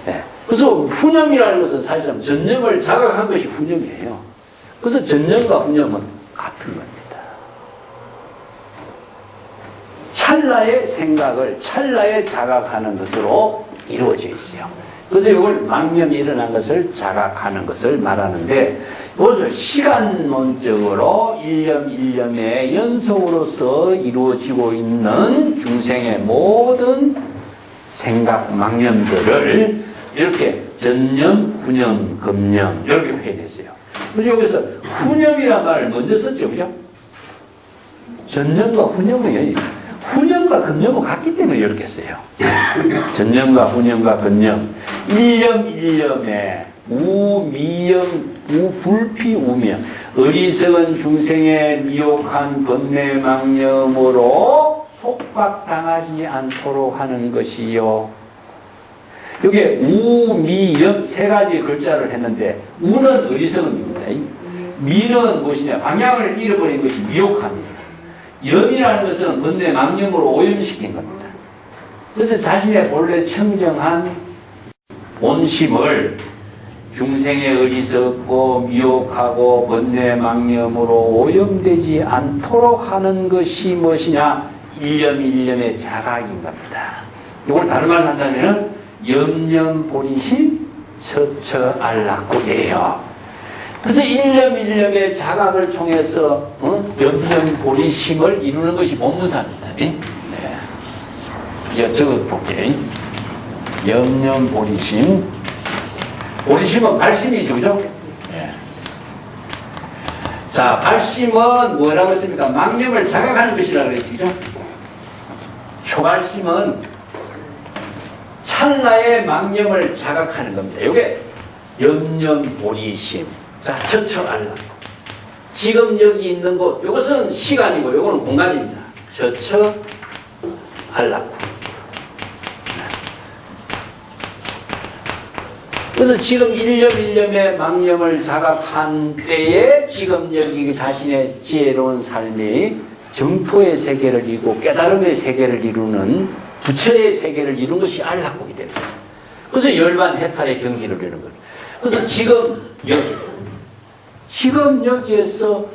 네. 그래서 후념이라는 것은 사실상 전념을 자각한 것이 후념이에요. 그래서 전념과 후념은 같은 겁니다. 찰나의 생각을 찰나에 자각하는 것으로 이루어져 있어요. 그래서 이걸 망념이 일어난 것을 자각하는 것을 말하는데 이것을 시간론적으로 일념 일념의 연속으로서 이루어지고 있는 중생의 모든 생각 망념들을 이렇게 전념, 후념, 금념 이렇게 표현했어요. 그래서 여기서 후념이라는 말을 먼저 썼죠. 그죠? 전념과 후념은 후념과 근념은 같기 때문에 이렇게 써요. 전념과 후념과 근념. 일념 일념에 우미யம் 우불피 우명 어리석은 중생의 미혹한 번뇌망념으로 속박당하지 않도록 하는 것이요. 이게 우미염 세 가지 글자를 했는데 우는 어리석음입니다. 미는 무엇이냐? 방향을 잃어버린 것이 미혹함입니다. 염이라는 것은 번뇌 망념으로 오염시킨 겁니다. 그래서 자신의 본래 청정한 본심을 중생의 어리석고 미혹하고 번뇌 망념으로 오염되지 않도록 하는 것이 무엇이냐? 일념 일념의 자각인 겁니다. 이걸 다른 말로 한다면 염념보리심 처처안락구예요. 그래서 일념 일념의 자각을 통해서 염념보리심을 이루는 것이 본문사입니다. 네. 적어볼게요. 염념보리심. 보리심은 발심이죠, 그죠? 네. 자, 발심은 뭐라고 했습니까? 망념을 자각하는 것이라고 했죠, 그죠? 초발심은 찰나의 망념을 자각하는 겁니다. 이게 염념보리심. 자, 처처안락. 지금 여기 있는 곳, 이것은 시간이고, 이거는 공간입니다. 처처안락. 그래서 지금 일념 일념의 망념을 자각한 때에 지금 여기 자신의 지혜로운 삶이 정토의 세계를 이루고 깨달음의 세계를 이루는 부처의 세계를 이룬 것이 안락국이 되는 거죠. 그래서 열반 해탈의 경지를 이루는 거예요. 그래서 지금 여기에서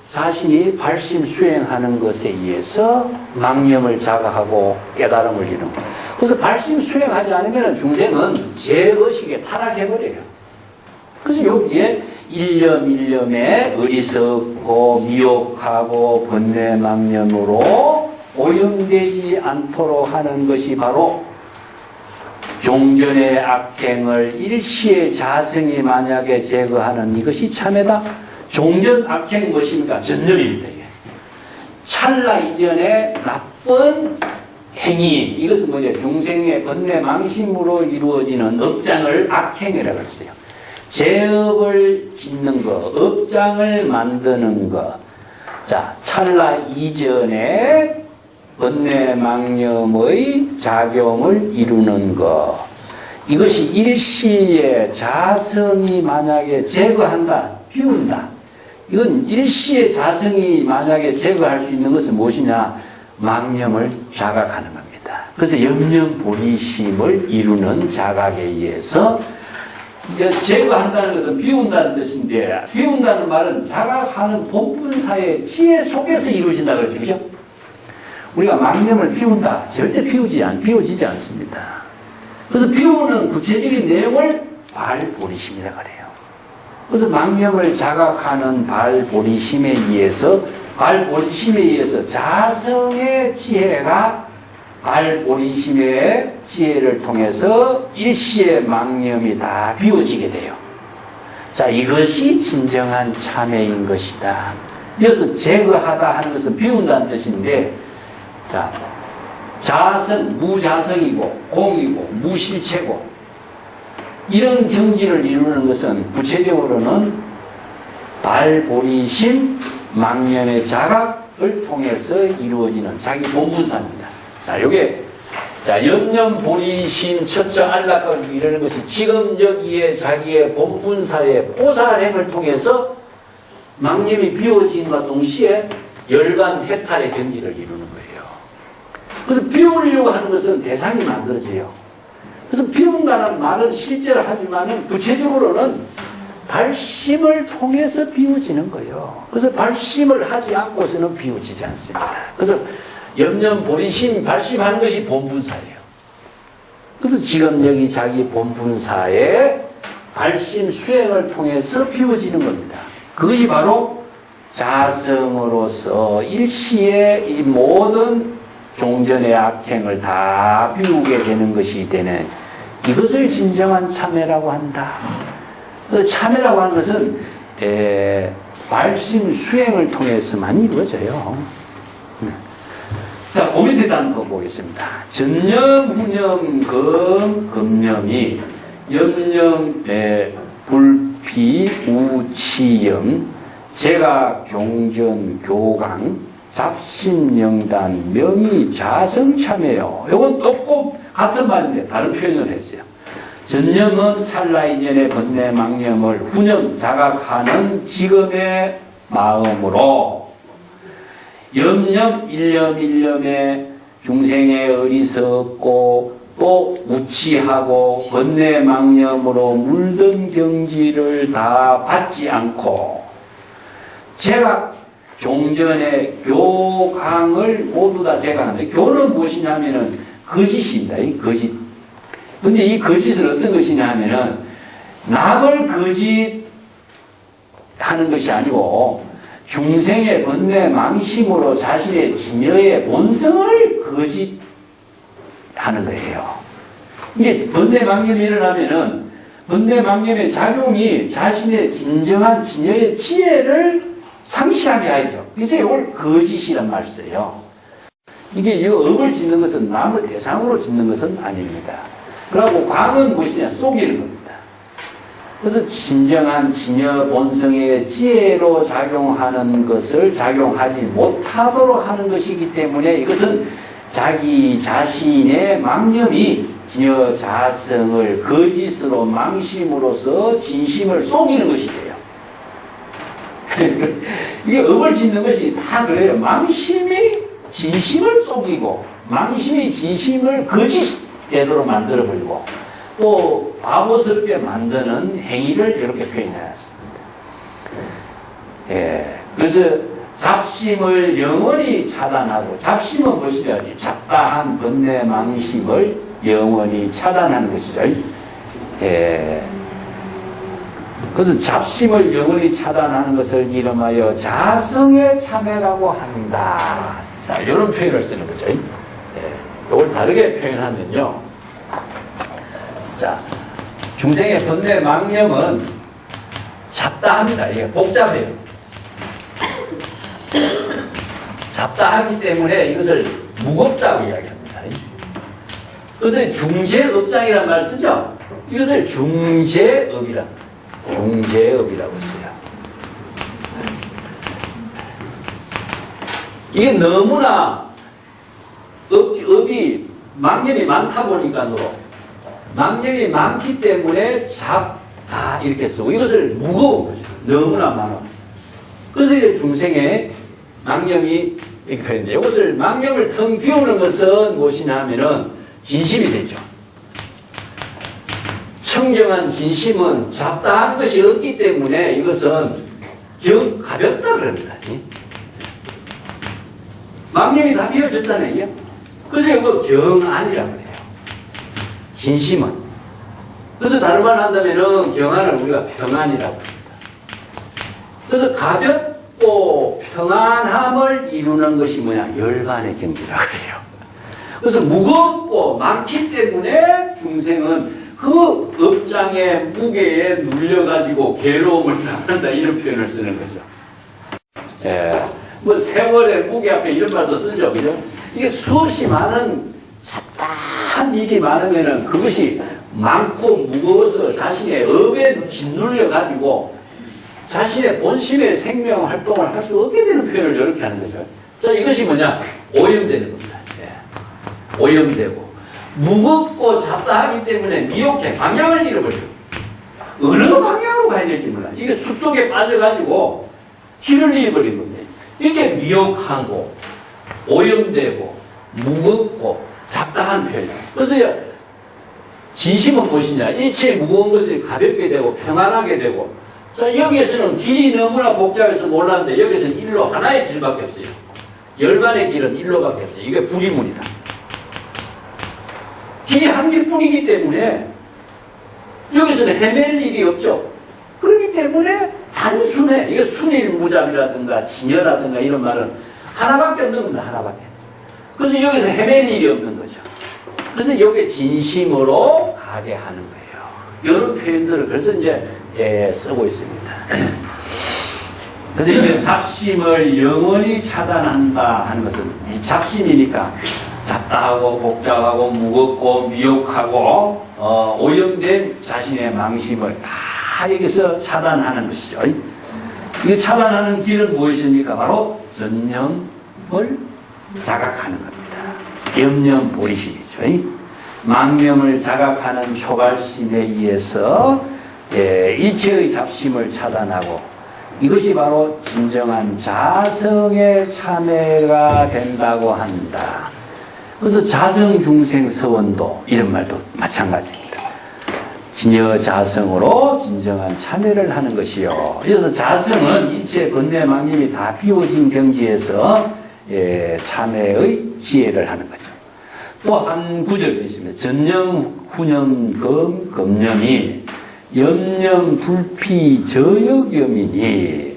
자신이 발심 수행하는 것에 의해서 망념을 자각하고 깨달음을 이루는 거예요. 그래서 발심 수행하지 않으면 중생은 제의식에 타락해버려요. 그래서 여기에 일념 일념에 어리석고 미혹하고 번뇌 망념으로 오염되지 않도록 하는 것이 바로 종전의 악행을 일시에 자성이 만약에 제거하는 이것이 참회다. 종전 악행 무엇입니까? 전념입니다. 찰나 이전에 나쁜 행위, 이것은 뭐냐? 중생의 번뇌 망심으로 이루어지는 업장을 악행이라고 했어요. 죄업을 짓는 것, 업장을 만드는 것. 자, 찰나 이전에 번뇌 망념의 작용을 이루는 것. 이것이 일시에 자성이 만약에 제거한다, 비운다. 이건 일시에 자성이 만약에 제거할 수 있는 것은 무엇이냐? 망념을 자각하는 겁니다. 그래서 염념보리심을 이루는 자각에 의해서 제거한다는 것은 비운다는 뜻인데, 비운다는 말은 자각하는 본분사의 지혜 속에서 이루어진다 그러죠. 그죠? 우리가 망념을 비운다. 절대 비워지지 않습니다. 그래서 비우는 구체적인 내용을 발보리심이라고 그래요. 그래서 망념을 자각하는 발보리심에 의해서 자성의 지혜가 발보리심의 지혜를 통해서 일시의 망념이 다 비워지게 돼요. 자, 이것이 진정한 참회인 것이다. 이어서 제거하다 하는 것은 비운다는 뜻인데, 자, 자성, 무자성이고 공이고 무실체고 이런 경지를 이루는 것은 구체적으로는 발보리심, 망념의 자각을 통해서 이루어지는 자기 본분사입니다. 자, 요게, 자, 염념보리심, 처처안락을 이루는 것이 지금 여기에 자기의 본분사의 포사행을 통해서 망념이 비워진과 동시에 열반 해탈의 경지를 이루는 거예요. 그래서 비우려고 하는 것은 대상이 만들어져요. 그래서 비운다는 말은 실제로 하지만은 구체적으로는 발심을 통해서 비워지는 거예요. 그래서 발심을 하지 않고서는 비워지지 않습니다. 그래서 염념보리심 발심하는 것이 본분사예요. 그래서 지금 여기 자기 본분사의 발심 수행을 통해서 비워지는 겁니다. 그것이 바로 자성으로서 일시에 이 모든 종전의 악행을 다 비우게 되는 것이 되는 이것을 진정한 참회라고 한다. 참회라고 하는 것은 발심 수행을 통해서만 이루어져요. 자, 그 밑에 한번 보겠습니다. 전념, 후념, 금념이 염념, 불피, 우치염, 제각, 종전, 교강, 잡심영단, 명의, 자성참회요. 이건 똑같 같은 말인데 다른 표현을 했어요. 전념은 찰나 이전의 번뇌 망념을 후념 자각하는 지금의 마음으로 염념 일념에 중생의 어리석고 또 무치하고 번뇌망념으로 물든 경지를 다 받지 않고 제가 종전의 교강을 모두 다 제각한다. 교는 무엇이냐면은 거짓입니다. 이 거짓. 근데 이 거짓은 어떤 것이냐 하면은 남을 거짓하는 것이 아니고 중생의 번뇌 망심으로 자신의 진여의 본성을 거짓하는 거예요. 이게 번뇌 망념이 일어나면은 번뇌 망념의 작용이 자신의 진정한 진여의 지혜를 상실하게 하죠. 그래서 이걸 거짓이란 말을 써요. 이게 이 업을 짓는 것은 남을 대상으로 짓는 것은 아닙니다. 그리고 광은 무엇이냐? 속이는 겁니다. 그래서 진정한 진여 본성의 지혜로 작용하는 것을 작용하지 못하도록 하는 것이기 때문에 이것은 자기 자신의 망념이 진여 자성을 거짓으로 망심으로써 진심을 속이는 것이에요. 이게 업을 짓는 것이 다 그래요. 망심이 진심을 속이고 망심이 진심을 거짓되도록 만들어버리고 또 바보스럽게 만드는 행위를 이렇게 표현해놨습니다. 예, 그래서 잡심을 영원히 차단하고 잡심은 무엇이냐? 잡다한 번뇌 망심을 영원히 차단하는 것이죠. 예. 그래서 잡심을 영원히 차단하는 것을 이름하여 자성의 참회라고 한다. 자, 이런 표현을 쓰는 거죠. 예. 이걸 다르게 표현하면요. 자, 중생의 번뇌 망념은 잡다합니다. 이게 복잡해요. 잡다하기 때문에 이것을 무겁다고 이야기합니다. 그래서 중재업장이라는 말 쓰죠. 이것을 중재업이라고 써요. 이게 너무나 업이 망념이 많다 보니까로 망념이 많기 때문에 잡다 이렇게 쓰고 이것을 무거운 거죠. 너무나 많아. 그래서 이제 중생의 망념이 이렇게 표현돼요. 이것을 망념을 텅 비우는 것은 무엇이냐 하면은 진심이 되죠. 청정한 진심은 잡다한 것이 없기 때문에 이것은 가볍다 그럽니다. 망념이 다 비워졌잖아요. 그래서 이거 경안이라고 해요. 진심은. 그래서 다른 말 한다면은 경안을 우리가 평안이라고 합니다. 그래서 가볍고 평안함을 이루는 것이 뭐냐? 열반의 경지라고 해요. 그래서 무겁고 많기 때문에 중생은 그 업장의 무게에 눌려가지고 괴로움을 당한다 이런 표현을 쓰는 거죠. 예, 뭐 세월의 무게 앞에 이런 말도 쓰죠, 그죠? 이게 수없이 많은 잡다한 일이 많으면은 그것이 많고 무거워서 자신의 업에 짓눌려가지고 자신의 본심의 생명 활동을 할 수 없게 되는 표현을 이렇게 하는 거죠. 자, 이것이 뭐냐? 오염되는 겁니다. 예. 오염되고. 무겁고 잡다하기 때문에 미혹해 방향을 잃어버려요. 어느 방향으로 가야 될지 몰라. 이게 숲속에 빠져가지고 길을 잃어버린 겁니다. 이게 미혹하고 오염되고 무겁고 잡다한 표현이에요. 그래서 진심은 무엇이냐? 일체의 무거운 것을 가볍게 되고 평안하게 되고 자, 여기에서는 길이 너무나 복잡해서 몰랐는데 여기서는 일로 하나의 길밖에 없어요. 열반의 길은 일로밖에 없어요. 이게 불이문이다. 길이 한 길뿐이기 때문에 여기서는 헤맬 일이 없죠. 그렇기 때문에 단순해. 이게 순일무잡이라든가 진여라든가 이런 말은 하나밖에 없는 겁니다. 하나밖에. 그래서 여기서 헤맬 일이 없는 거죠. 그래서 여기에 진심으로 가게 하는 거예요. 이런 표현들을 그래서 이제 쓰고 있습니다. 그래서 이게 잡심을 영원히 차단한다 하는 것은 이 잡심이니까 잡다하고 복잡하고 무겁고 미혹하고 오염된 자신의 망심을 다 여기서 차단하는 것이죠. 이 차단하는 길은 무엇입니까? 바로 전념을 자각하는 겁니다. 염념 보리심이죠. 망념을 자각하는 초발심에 의해서 일체의 잡심을 차단하고 이것이 바로 진정한 자성의 참회가 된다고 한다. 그래서 자성중생서원도 이런 말도 마찬가지입니다. 진여 자성으로 진정한 참회를 하는 것이요. 그래서 자성은 일체 번뇌망념이 다 비워진 경지에서 참회의 지혜를 하는 거죠. 또 한 구절도 있습니다. 전념, 후념, 검념이 염념, 불피, 저역염이니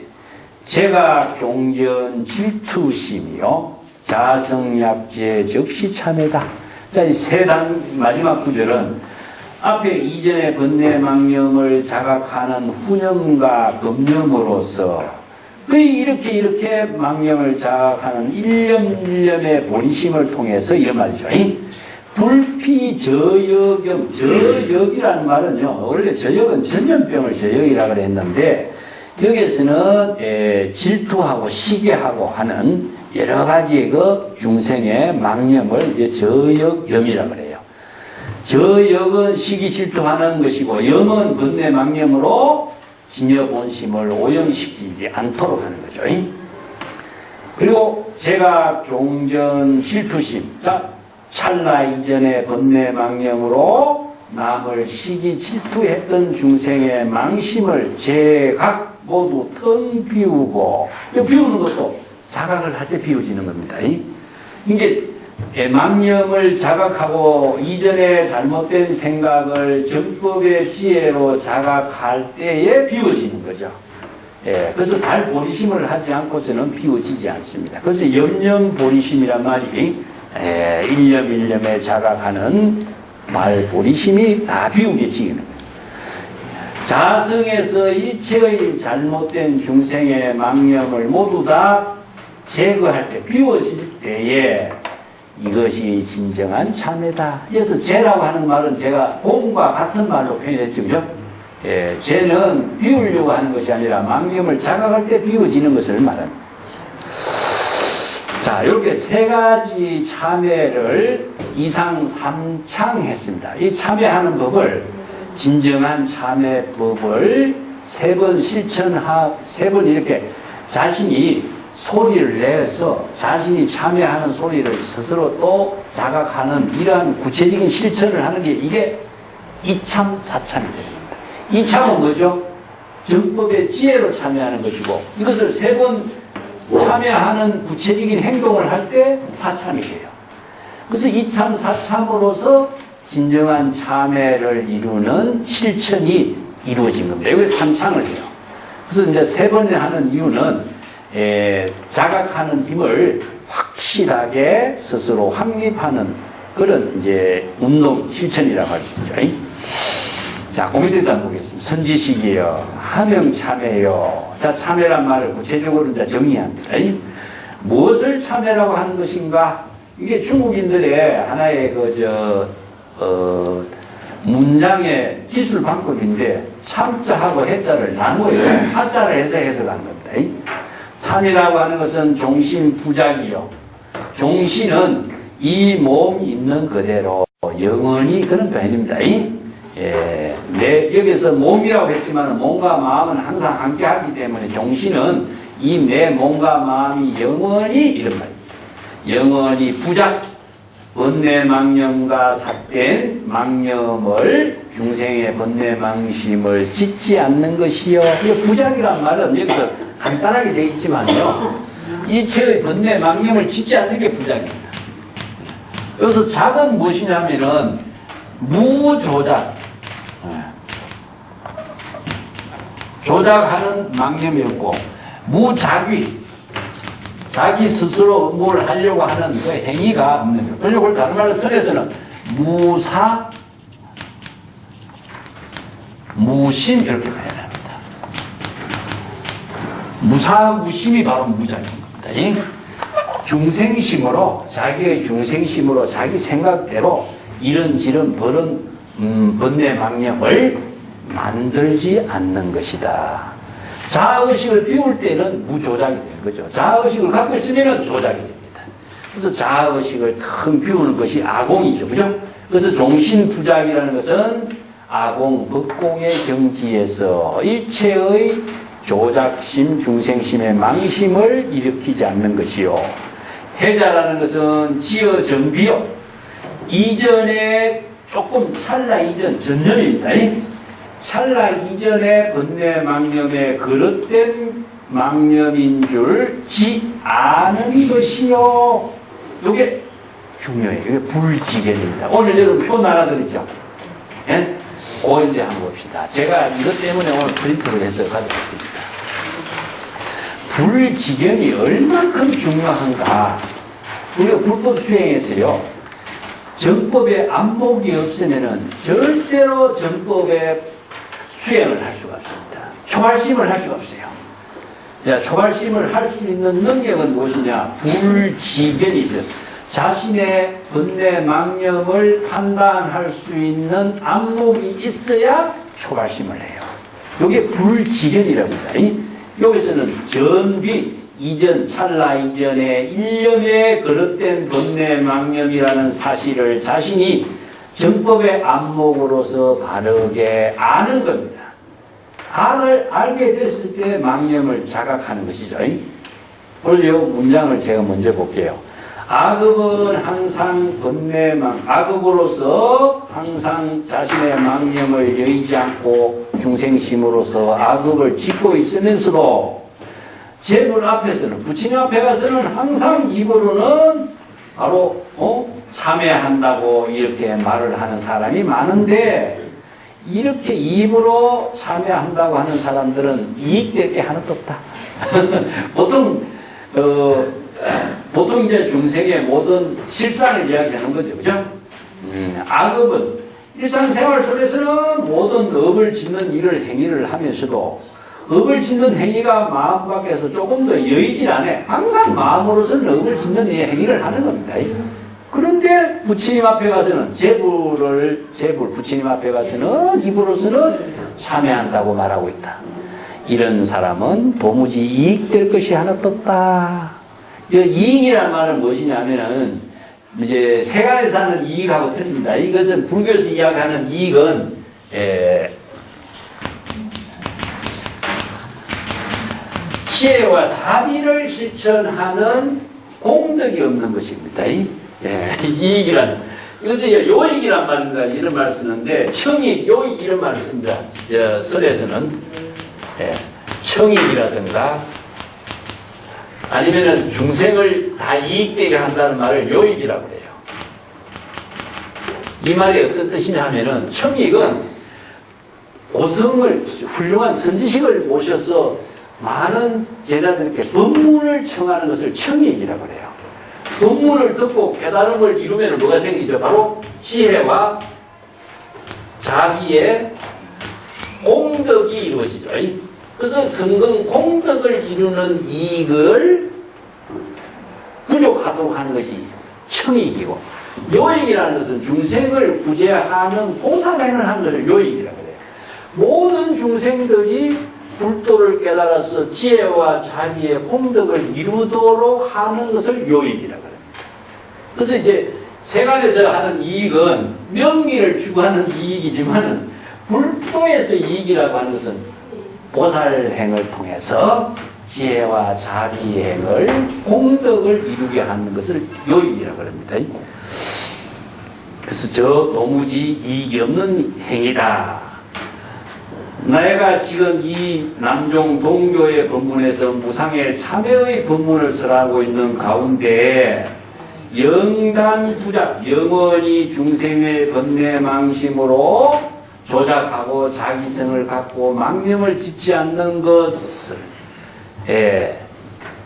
제가 종전 질투심이요 자성약제 적시 참회다. 자, 이 세단 마지막 구절은 앞에 이전의 번뇌망념을 자각하는 후념과 검념으로서 이렇게 망념을 자각하는 일념일념의 본심을 통해서 이런 말이죠. 불피 저역염, 저역이라는 말은요, 원래 저역은 전염병을 저역이라고 그랬는데, 여기서는 질투하고 시기하고 하는 여러 가지 그 중생의 망념을 저역염이라고 그래요. 저역은 시기 질투하는 것이고, 염은 번뇌 망념으로 진여 본심을 오염시키지 않도록 하는 거죠. 그리고 제가 종전 질투심, 자, 찰나 이전의 번뇌 망념으로 남을 시기 질투했던 중생의 망심을 제각 모두 텅 비우고, 비우는 것도 자각을 할 때 비워지는 겁니다. 이제 망념을 자각하고 이전에 잘못된 생각을 정법의 지혜로 자각할 때에 비워지는 거죠. 그래서 발보리심을 하지 않고서는 비워지지 않습니다. 그래서 염념보리심이란 말이 일념일념에 자각하는 발보리심이 다 비우게 지는 거예요. 자성에서 일체의 잘못된 중생의 망념을 모두 다 제거할 때, 비워질 때에 이것이 진정한 참회다. 그래서 죄라고 하는 말은 제가 공과 같은 말로 표현했죠. 그죠? 죄는 비우려고 하는 것이 아니라 망념을 자각할 때 비워지는 것을 말합니다. 자, 이렇게 세 가지 참회를 이상 삼창 했습니다. 이 참회하는 법을, 진정한 참회법을 세 번 세 번 이렇게 자신이 소리를 내서 자신이 참여하는 소리를 스스로 또 자각하는 이러한 구체적인 실천을 하는 게 이게 이참 사참이 됩니다. 이참은 뭐죠? 정법의 지혜로 참여하는 것이고 이것을 세 번 참여하는 구체적인 행동을 할 때 사참이 돼요. 그래서 이참 사참으로서 진정한 참회를 이루는 실천이 이루어진 겁니다. 여기서 삼창을 해요. 그래서 이제 세 번에 하는 이유는 자각하는 힘을 확실하게 스스로 확립하는 그런 이제 운동 실천이라고 할 수 있죠. 자, 공유대도 한번 보겠습니다. 선지식이요, 하명참회요. 자, 참회란 말을 구체적으로 이제 정의합니다. 무엇을 참회라고 하는 것인가? 이게 중국인들의 하나의 문장의 기술 방법인데 참자하고 해자를 나누어요. 하자를 해서 해석한 겁니다. 참이라고 하는 것은 종신 부작이요. 종신은 이 몸 있는 그대로 영원히 그런 표현입니다. 여기서 몸이라고 했지만 몸과 마음은 항상 함께 하기 때문에 종신은 이 내 몸과 마음이 영원히 이런 말입니다. 영원히 부작, 번뇌망념과 삿된 망념을 중생의 번뇌망심을 짓지 않는 것이요. 이 부작이란 말은 여기서 간단하게 되어 있지만요. 이체의 번뇌망념을 짓지 않는 게 부작입니다. 여기서 작은 무엇이냐면은 무조작. 조작하는 망념이었고 무작위. 자기 스스로 뭘 하려고 하는 그 행위가 없는 거예요. 그리고 다른 말로 설에서는 무사, 무심 이렇게 표현합니다. 무사, 무심이 바로 무작인 겁니다. 중생심으로, 자기의 중생심으로 자기 생각대로 이런저런 번뇌망념을 만들지 않는 것이다. 자아의식을 비울 때는 무조작이 되는 거죠. 자아의식을 갖고 있으면 조작이 됩니다. 그래서 자아의식을 텅 비우는 것이 아공이죠. 그죠? 그래서 종신부작이라는 것은 아공, 법공의 경지에서 일체의 조작심, 중생심의 망심을 일으키지 않는 것이요. 해자라는 것은 지어 정비요. 이전에 조금 찰나 이전 전념입니다. 찰나 이전에 번뇌 망념에 거릇된 망념인 줄 지 아는 것이요. 이게 중요해요. 이게 불지견입니다. 오늘 여러분 표 나눠드렸죠? 예? 그거 이제 한번 봅시다. 제가 이것 때문에 오늘 프린트를 해서 가져왔습니다. 불지견이 얼마큼 중요한가. 우리가 불법 수행에서요, 정법의 안목이 없으면은 절대로 정법의 수행을 할 수가 없습니다. 초발심을 할 수가 없어요. 자, 초발심을 할 수 있는 능력은 무엇이냐? 불지견이 있어요. 자신의 번뇌 망념을 판단할 수 있는 안목이 있어야 초발심을 해요. 이게 불지견이라고 합니다. 여기서는 전비, 이전, 찰나 이전에 일념에 거듭된 번뇌 망념이라는 사실을 자신이 정법의 안목으로서 바르게 아는 겁니다. 알게 됐을 때 망념을 자각하는 것이죠. 그래서 이 문장을 제가 먼저 볼게요. 악업은 항상 악업으로서 항상 자신의 망념을 여의지 않고 중생심으로서 악업을 짓고 있으면서도 제불 앞에서는, 부처님 앞에 가서는 항상 입으로는 바로 참회한다고 이렇게 말을 하는 사람이 많은데, 이렇게 입으로 참회한다고 하는 사람들은 이익될 게 하나도 없다. 보통 이제 중생의 모든 실상을 이야기하는 거죠. 그죠? 악업은 일상생활 속에서는 모든 업을 짓는 일을 행위를 하면서도 업을 짓는 행위가 마음 밖에서 조금 더 여의질 않아. 항상 마음으로서는 업을 짓는 행위를 하는 겁니다. 그런데 부처님 앞에 가서는 부처님 앞에 가서는 입으로서는 참회한다고 말하고 있다. 이런 사람은 도무지 이익될 것이 하나도 없다. 이익이라는 말은 무엇이냐면은 이제 세간에서 하는 이익하고 틀립니다. 이것은 불교에서 이야기하는 이익은 지혜와 자비를 실천하는 공덕이 없는 것입니다. 이익이란, 이것이 요익이란 말입니다. 이런 말 쓰는데, 청익, 요익 이런 말 씁니다. 설에서는 청익이라든가 아니면은 중생을 다 이익되게 한다는 말을 요익이라고 해요. 이 말이 어떤 뜻이냐 하면은, 청익은 고성을, 훌륭한 선지식을 모셔서 많은 제자들에게 법문을 청하는 것을 청익이라고 해요. 법문을 듣고 깨달음을 이루면 뭐가 생기죠? 바로 지혜와 자비의 공덕이 이루어지죠. 그래서 성공 공덕을 이루는 이익을 부족하도록 하는 것이 청익이고, 요익이라는 것은 중생을 구제하는 보살행을 하는 것을 요익이라고 해요. 모든 중생들이 불도를 깨달아서 지혜와 자비의 공덕을 이루도록 하는 것을 요익이라고 해요. 그래서 이제 세간에서 하는 이익은 명리를 추구하는 이익이지만, 불도에서 이익이라고 하는 것은 보살행을 통해서 지혜와 자비행을 공덕을 이루게 하는 것을 요익이라고 합니다. 그래서 도무지 이익이 없는 행위다. 내가 지금 이 남종 동교의 법문에서 무상의 참회의 법문을 설하고 있는 가운데 영단부작, 영원히 중생의 번뇌망심으로 조작하고 자기성을 갖고 망념을 짓지 않는 것을,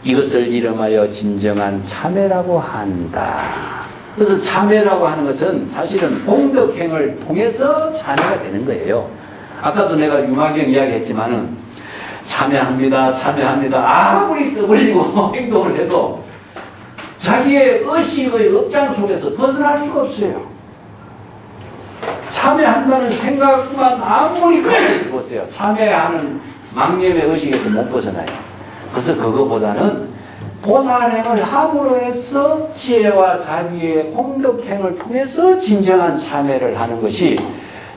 이것을 이름하여 진정한 참회라고 한다. 그래서 참회라고 하는 것은 사실은 공덕행을 통해서 참회가 되는 거예요. 아까도 내가 유마경 이야기했지만은 참회합니다. 아무리 떠벌리고 행동을 해도 자기의 의식의 업장 속에서 벗어날 수가 없어요. 참회한다는 생각만 아무리 가만히 보세요. 참회하는 망념의 의식에서 못 벗어나요. 그래서 그거보다는 보살행을 함으로 해서 지혜와 자비의 공덕행을 통해서 진정한 참회를 하는 것이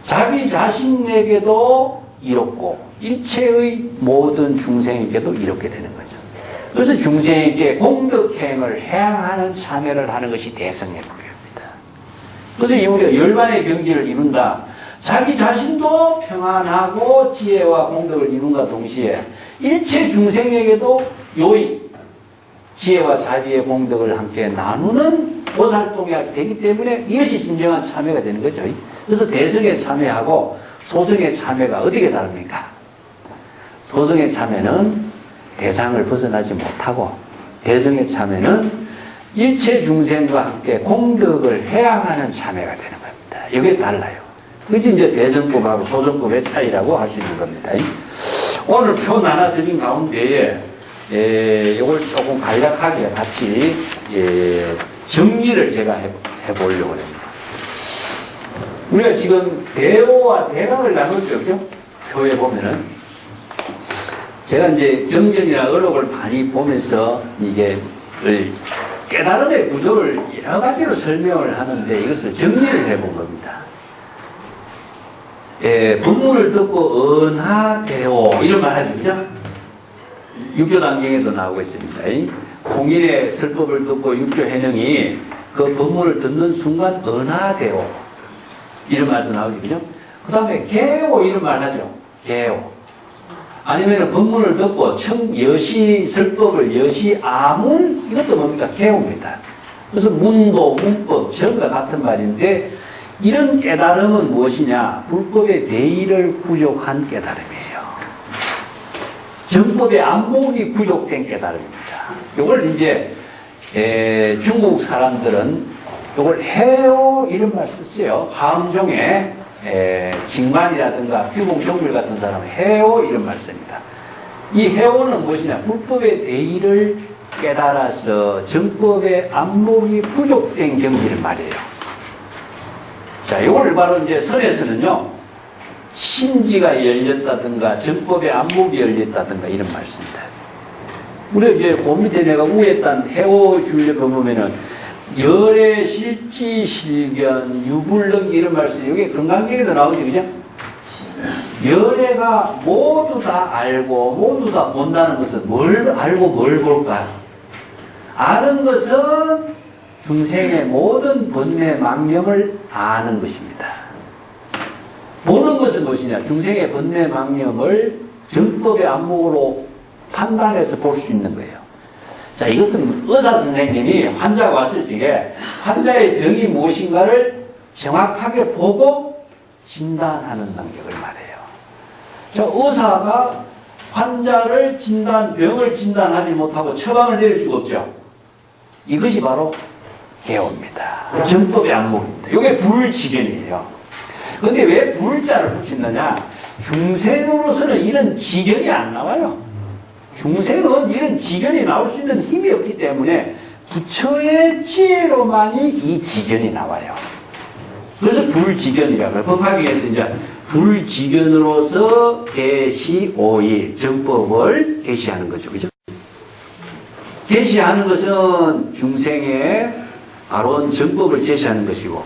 자기 자신에게도 이롭고 일체의 모든 중생에게도 이롭게 되는 거죠. 그래서 중생에게 공덕행을 해양하는 참여를 하는 것이 대성의 불교입니다. 그래서 우리가 열반의 경지를 이룬다. 자기 자신도 평안하고 지혜와 공덕을 이룬과 동시에 일체 중생에게도 요익, 지혜와 자비의 공덕을 함께 나누는 보살동이 되기 때문에 이것이 진정한 참여가 되는 거죠. 그래서 대성의 참여하고 소성의 참여가 어떻게 다릅니까? 소성의 참여는 대상을 벗어나지 못하고 대성의 참여는 일체 중생과 함께 공덕을 해양하는 참여가 되는 겁니다. 이게 달라요. 그것이 이제 대성법하고 소성법의 차이라고 할 수 있는 겁니다. 오늘 표 나눠드린 가운데에 이걸 조금 간략하게 같이 정리를 제가 해보려고 합니다. 우리가 지금 대오와 대각을 나눴죠, 그죠? 표에 보면은. 제가 이제 정전이나 의록을 많이 보면서 이게 깨달음의 구조를 여러 가지로 설명을 하는데 이것을 정리를 해본 겁니다. 법문을 듣고 은하대오 이런 말 하죠, 그죠? 육조단경에도 나오고 있습니다. 공인의 설법을 듣고 육조해능이 그 법문을 듣는 순간 은하대오 이런 말도 나오죠, 그죠? 그 다음에 개오 이런 말 하죠. 개오. 아니면 법문을 듣고 여시 설법을 여시 아문 이것도 뭡니까? 개오입니다. 그래서 문도 문법 전부 다 같은 말인데 이런 깨달음은 무엇이냐? 불법의 대의를 부족한 깨달음이에요. 정법의 안목이 부족된 깨달음입니다. 이걸 이제 중국 사람들은 이걸 해오 이런 말 썼어요. 화음종에 징만이라든가 규봉종밀 같은 사람은 해오 이런 말 씁니다. 이 해오는 무엇이냐? 불법의 대의를 깨달아서 정법의 안목이 부족된 경지를 말해요. 자, 이걸 바로 이제 선에서는요, 심지가 열렸다든가 정법의 안목이 열렸다든가 이런 말씀입니다. 우리 이제 그 밑에 내가 위에 딴 해오 줄려 보면은 열의 실지 실견 유불능 이런 말씀 여기 건강경에도 나오죠, 그죠? 열애가 모두 다 알고 모두 다 본다는 것은 뭘 알고 뭘 볼까? 아는 것은 중생의 모든 번뇌 망념을 아는 것입니다. 보는 것은 무엇이냐? 중생의 번뇌 망념을 정법의 안목으로 판단해서 볼 수 있는 거예요. 자, 이것은 의사 선생님이 환자가 왔을 적에 환자의 병이 무엇인가를 정확하게 보고 진단하는 능력을 말해요. 자, 의사가 환자를 병을 진단하지 못하고 처방을 내릴 수가 없죠. 이것이 바로 개오입니다. 정법의 안목입니다. 이게 불지견이에요. 그런데 왜 불자를 붙였느냐? 중생으로서는 이런 지견이 안 나와요. 중생은 이런 지견이 나올 수 있는 힘이 없기 때문에 부처의 지혜로만이 이 지견이 나와요. 그래서 불지견이라고 법화경에서 이제 불지견으로서 계시오이 정법을 계시하는 거죠, 그죠? 계시하는 것은 중생의 바로 정법을 제시하는 것이고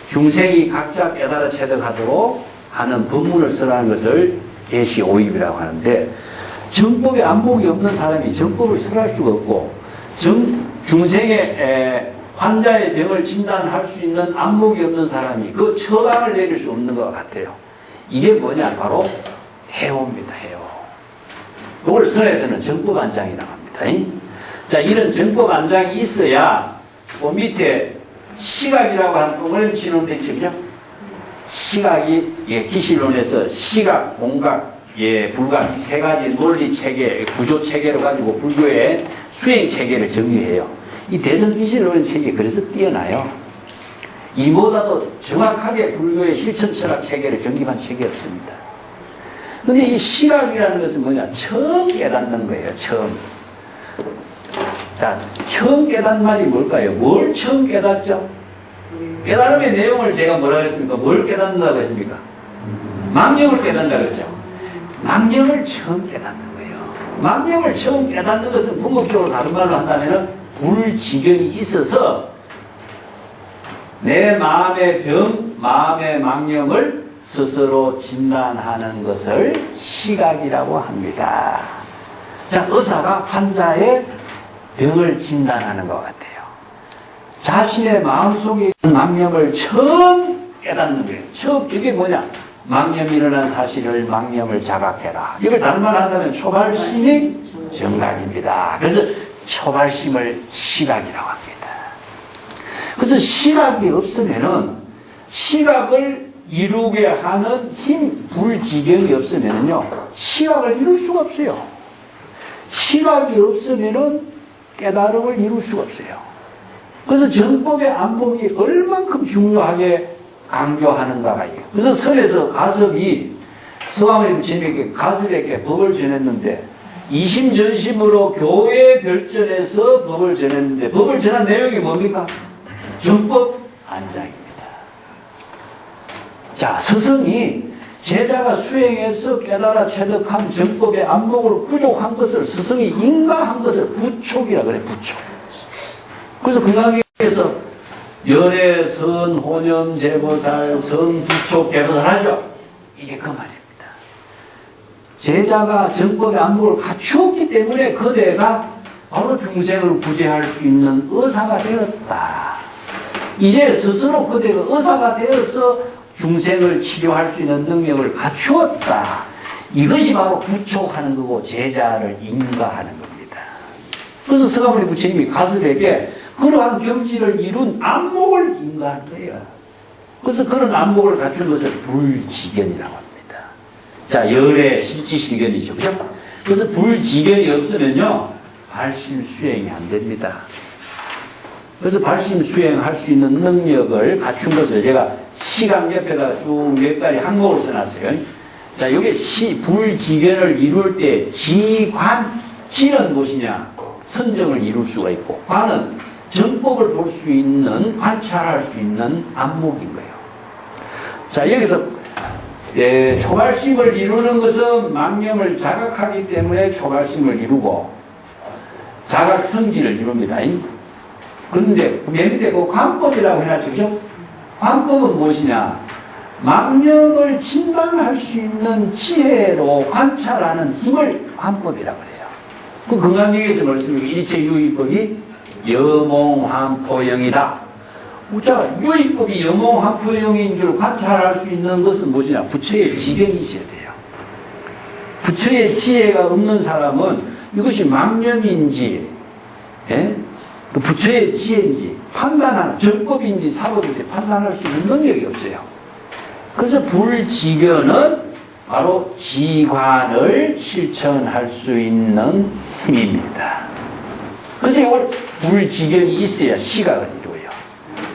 중생이 각자 깨달아 체득하도록 하는 법문을 쓰라는 것을 계시오입이라고 하는데 정법에 안목이 없는 사람이 정법을 설할 수가 없고 중생의 환자의 병을 진단할 수 있는 안목이 없는 사람이 그 처방을 내릴 수 없는 것 같아요. 이게 뭐냐? 바로 해오입니다. 해오. 이걸 선에서는 정법안장이라고 합니다. 자, 이런 정법안장이 있어야 그 밑에 시각이라고 하는 동그라미 치는데 있죠, 그죠? 시각이 기실론에서 시각, 공각, 불각 세 가지 논리 체계, 구조 체계로 가지고 불교의 수행 체계를 정리해요. 이 대성기실론 체계 그래서 뛰어나요. 이보다도 정확하게 불교의 실천 철학 체계를 정립한 체계 없습니다. 근데 이 시각이라는 것은 뭐냐? 처음 깨닫는 거예요. 처음. 자, 처음 깨닫는 말이 뭘까요? 뭘 처음 깨닫죠? 깨달음의 내용을 제가 뭐라고 했습니까? 뭘 깨닫는다고 했습니까? 망념을 깨닫는다고 했죠. 망념을 처음 깨닫는 거예요. 망념을 처음 깨닫는 것은 궁극적으로 다른 말로 한다면 불지견이 있어서 내 마음의 병, 마음의 망념을 스스로 진단하는 것을 시각이라고 합니다. 자, 의사가 환자의 병을 진단하는 것 같아요. 자신의 마음속에 있는 망념을 처음 깨닫는 거예요. 처음, 이게 뭐냐? 망념이 일어난 사실을 망념을 자각해라. 이걸 다른 말 한다면 초발심이 정각입니다. 그래서 초발심을 시각이라고 합니다. 그래서 시각이 없으면은 시각을 이루게 하는 힘, 불지경이 없으면요 시각을 이룰 수가 없어요. 시각이 없으면은 깨달음을 이룰 수가 없어요. 그래서 정법의 안목이 얼만큼 중요하게 강조하는가가 있어요. 그래서 설에서 가섭이 서가모니 부처님에게 가섭에게 법을 전했는데 이심전심으로 교회 별전에서 법을 전했는데 법을 전한 내용이 뭡니까? 정법 안장입니다. 자, 스승이 제자가 수행해서 깨달아 체득한 정법의 안목을 부족한 것을 스승이 인가한 것을 부촉이라 그래, 부촉. 그래서 금강경에서 열애, 선, 호념, 제보살, 선, 부촉, 개보살 하죠. 이게 그 말입니다. 제자가 정법의 안목을 갖추었기 때문에 그대가 바로 중생을 구제할 수 있는 의사가 되었다. 이제 스스로 그대가 의사가 되어서 중생을 치료할 수 있는 능력을 갖추었다. 이것이 바로 부촉하는 거고 제자를 인가하는 겁니다. 그래서 서가모니 부처님이 가섭에게 그러한 경지를 이룬 안목을 인가한 거예요. 그래서 그런 안목을 갖춘 것을 불지견이라고 합니다. 자, 열의 실지실견이죠. 그죠? 그래서 불지견이 없으면요, 발심 수행이 안 됩니다. 그래서 발심 수행할 수 있는 능력을 갖춘 것을 제가 시각 옆에다 쭉 몇 가지 항목을 써놨어요. 자, 여기 불지견을 이룰 때 지관, 지는 무엇이냐? 선정을 이룰 수가 있고, 관은 정법을 볼 수 있는, 관찰할 수 있는 안목인 거예요. 자, 여기서 초발심을 이루는 것은 망념을 자각하기 때문에 초발심을 이루고 자각성지를 이룹니다. 그런데 맨 밑에 그 관법이라고 해놨죠. 그죠? 관법은 무엇이냐? 망념을 진단할 수 있는 지혜로 관찰하는 힘을 관법이라고 그래요. 그 금강경에서 말씀드린 일체 유의법이 여몽환포영이다. 자, 유의법이 여몽환포영인 줄 관찰할 수 있는 것은 무엇이냐? 부처의 지경이 있어야 돼요. 부처의 지혜가 없는 사람은 이것이 망념인지, 예? 그 부처의 지혜인지, 판단하는, 정법인지 사법인지 판단할 수 있는 능력이 없어요. 그래서 불지견은 바로 지관을 실천할 수 있는 힘입니다. 그래서 이걸 불지견이 있어야 시각을 이루어요.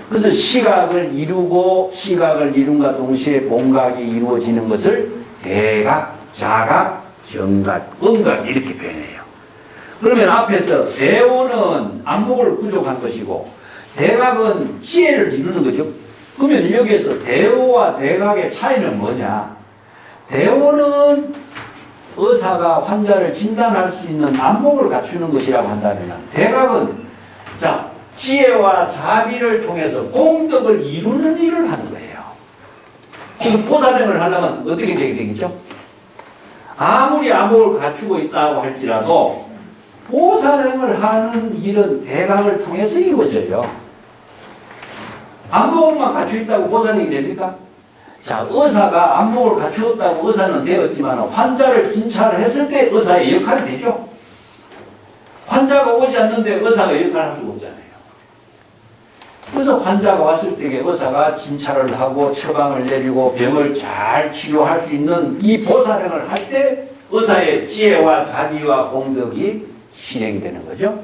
그래서 시각을 이루고 시각을 이룬과 동시에 본각이 이루어지는 것을 대각, 자각, 정각, 음각 이렇게 표현해요. 그러면 앞에서 대오는 안목을 부족한 것이고 대각은 지혜를 이루는 거죠. 그러면 여기에서 대오와 대각의 차이는 뭐냐? 대오는 의사가 환자를 진단할 수 있는 안목을 갖추는 것이라고 한다면 대각은 자, 지혜와 자비를 통해서 공덕을 이루는 일을 하는 거예요. 그래서 보살행을 하려면 어떻게 되겠죠? 아무리 안목을 갖추고 있다고 할지라도 보살행을 하는 일은 대각을 통해서 이루어져요. 안목만 갖추고 있다고 보살행이 됩니까? 자, 의사가 안목을 갖추었다고 의사는 되었지만 환자를 진찰했을 때 의사의 역할이 되죠. 환자가 오지 않는데 의사가 역할을 할 수가 없잖아요. 그래서 환자가 왔을 때 의사가 진찰을 하고 처방을 내리고 병을 잘 치료할 수 있는 이 보살행을 할 때 의사의 지혜와 자비와 공덕이 실행되는 거죠.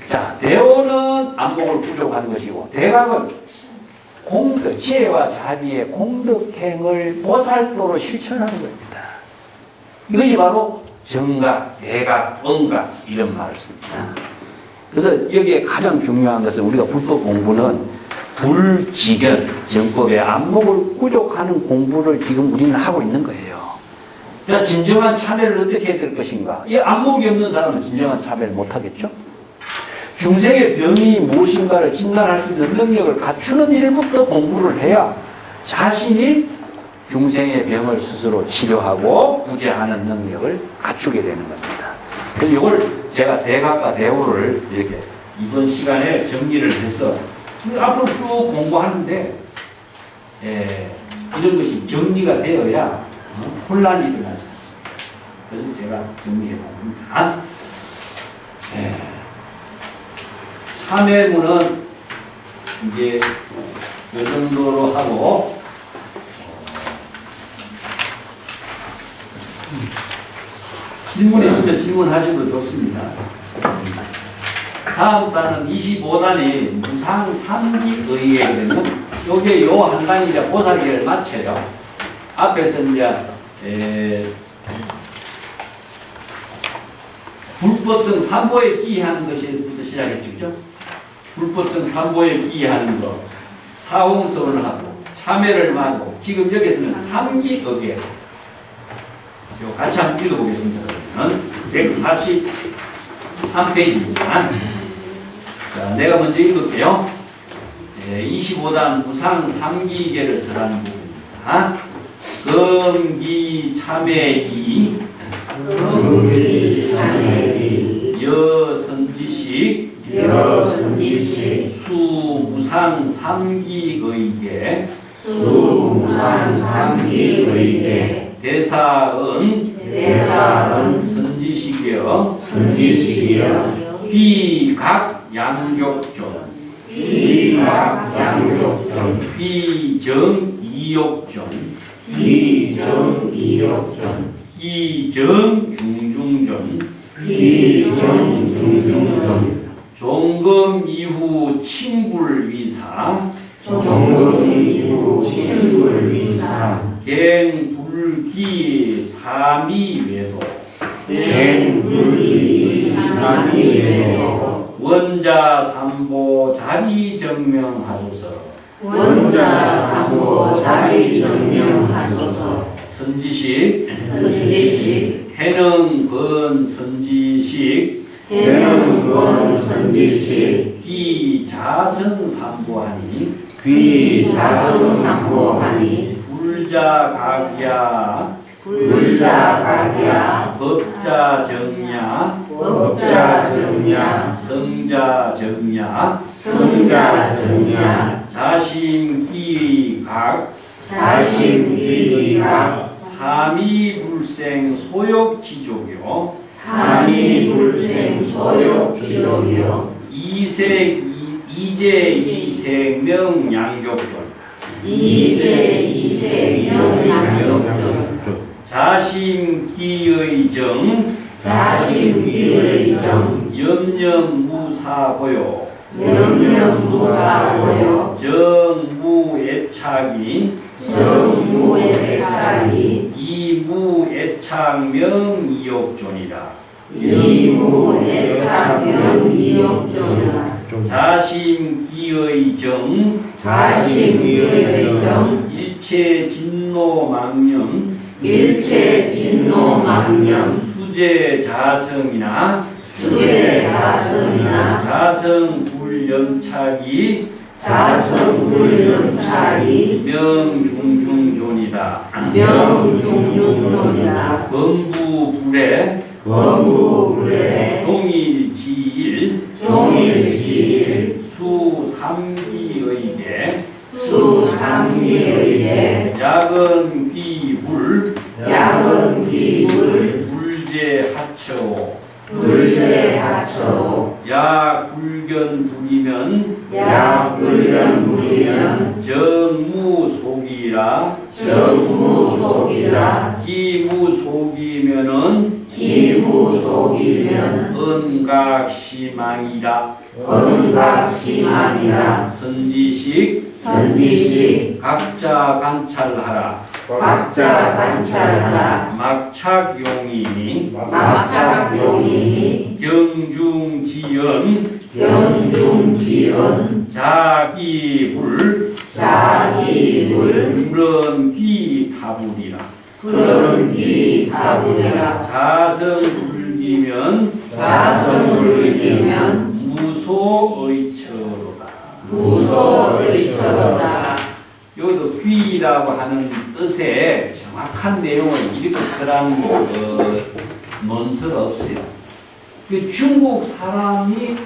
자, 대오는 안목을 부족한 것이고 대각은 공덕, 지혜와 자비의 공덕행을 보살도로 실천하는 겁니다. 이것이 바로 정각, 대각, 음각 이런 말을 씁니다. 그래서 여기에 가장 중요한 것은 우리가 불법 공부는 불지견, 정법의 안목을 부족하는 공부를 지금 우리는 하고 있는 거예요. 자, 진정한 참회를 어떻게 해야 될 것인가? 이 안목이 없는 사람은 진정한 참회를 못하겠죠? 중생의 병이 무엇인가를 진단할 수 있는 능력을 갖추는 일부터 공부를 해야 자신이 중생의 병을 스스로 치료하고 구제하는 능력을 갖추게 되는 겁니다. 그래서 이걸 제가 대각과 대우를 이렇게 이번 시간에 정리를 해서 앞으로 쭉 공부하는데 이런 것이 정리가 되어야 혼란이 일어나지 않습니다. 그래서 제가 정리해 봅니다. 참회문은 이제 이 정도로 하고 질문 있으면 질문하셔도 좋습니다. 다음 단은 25단이 무상 3기 의에 그러면 요게 요 한 단이 이제 보살기를 마쳐요. 앞에서 이제 불법성 삼보에 기하는 것부터 시작했죠. 그죠? 불법성 삼보에 기하는 것, 사홍선을 하고 참회를 하고 지금 여기서는 3기 의에 같이 한번 읽어보겠습니다. 그러면 143페이지입니다. 자, 내가 먼저 읽을게요. 25단 무상 3기계를 설하는 부분입니다. 금기 참회이 여선지식 수무상 3기의계 대사은 선지식이여 비각 양족존 비정 이욕존 비정 중중존 종금 이후 침불위사 갱불기 삼위외도 원자 삼보 자리 정명하소서 선지식 해능 건 선지식 귀자성 삼보하니 불자각야 법자정야 성자정야 자심기각 삼위불생 소욕지족이요 이제이생명 양족존 자심기의 정 염염무사고요 정무애착이 이무애착명이욕존이라 자심기의 정 일체진노망령 수제자성이나 자성불염착이 명중중존이다. 범부불에 종일지일 수삼기의계 야근귀불 불제하처 야불견 부리면 정무속이라 기무속이면은 은각시망이라 선지식 각자 관찰하라 막착용이니 경중지연 자기불 불언귀타불이라 자성불기면 무소의처로다. 여기도 귀라고 하는 뜻은 뜻의 정확한 내용을 이렇게 쓰라는 논서가 없어요. 중국 사람이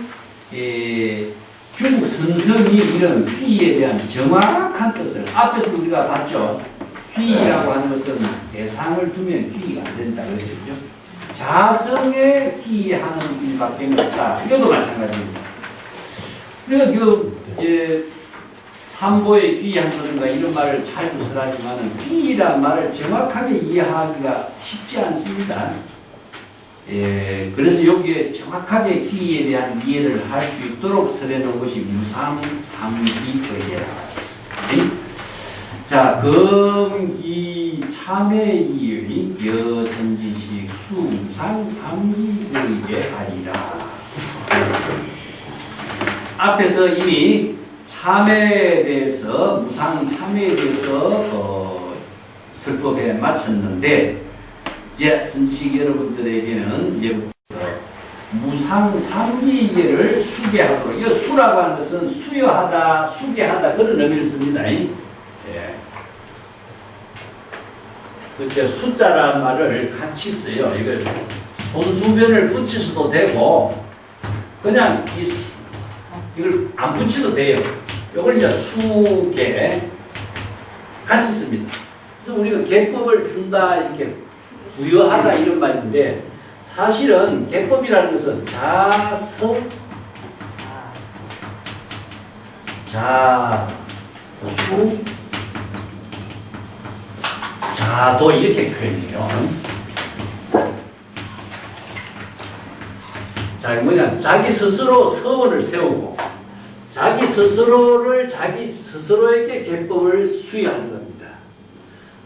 중국 선성이 이런 휘에 대한 정확한 뜻을 앞에서 우리가 봤죠. 휘라고 하는 것은 대상을 두면 휘가 안 된다 그랬죠. 자성에 휘하는 일밖에 없다. 이것도 마찬가지입니다. 그리고 삼보의 휘한다든가 이런 말을 잘 구설하지만 휘란 말을 정확하게 이해하기가 쉽지 않습니다. 그래서 여기에 정확하게 휘에 대한 이해를 할 수 있도록 설해놓은 것이 무상삼기의례라. 자, 금기 참회이의 여선지식 수무상삼기의례하리라. 앞에서 이미 참회에 대해서 무상 참회에 대해서 설법에 마쳤는데 이제 선식 여러분들에게는 이제부터 무상 삼기예를 수계하도록, 이 수라고 하는 것은 수여하다, 수계하다 그런 의미를 씁니다. 예. 그렇죠. 숫자라는 말을 같이 써요. 이걸 손수변을 붙일 수도 되고 그냥 이걸 안 붙여도 돼요. 이걸 이제 수계 같이 씁니다. 그래서 우리가 계법을 준다 이렇게 부여하다 이런 말인데 사실은 계법이라는 것은 자서 자수 자도 이렇게 표현해요. 자, 뭐냐, 자기 스스로 서원을 세우고 자기 스스로에게 계법을 수여하는 겁니다.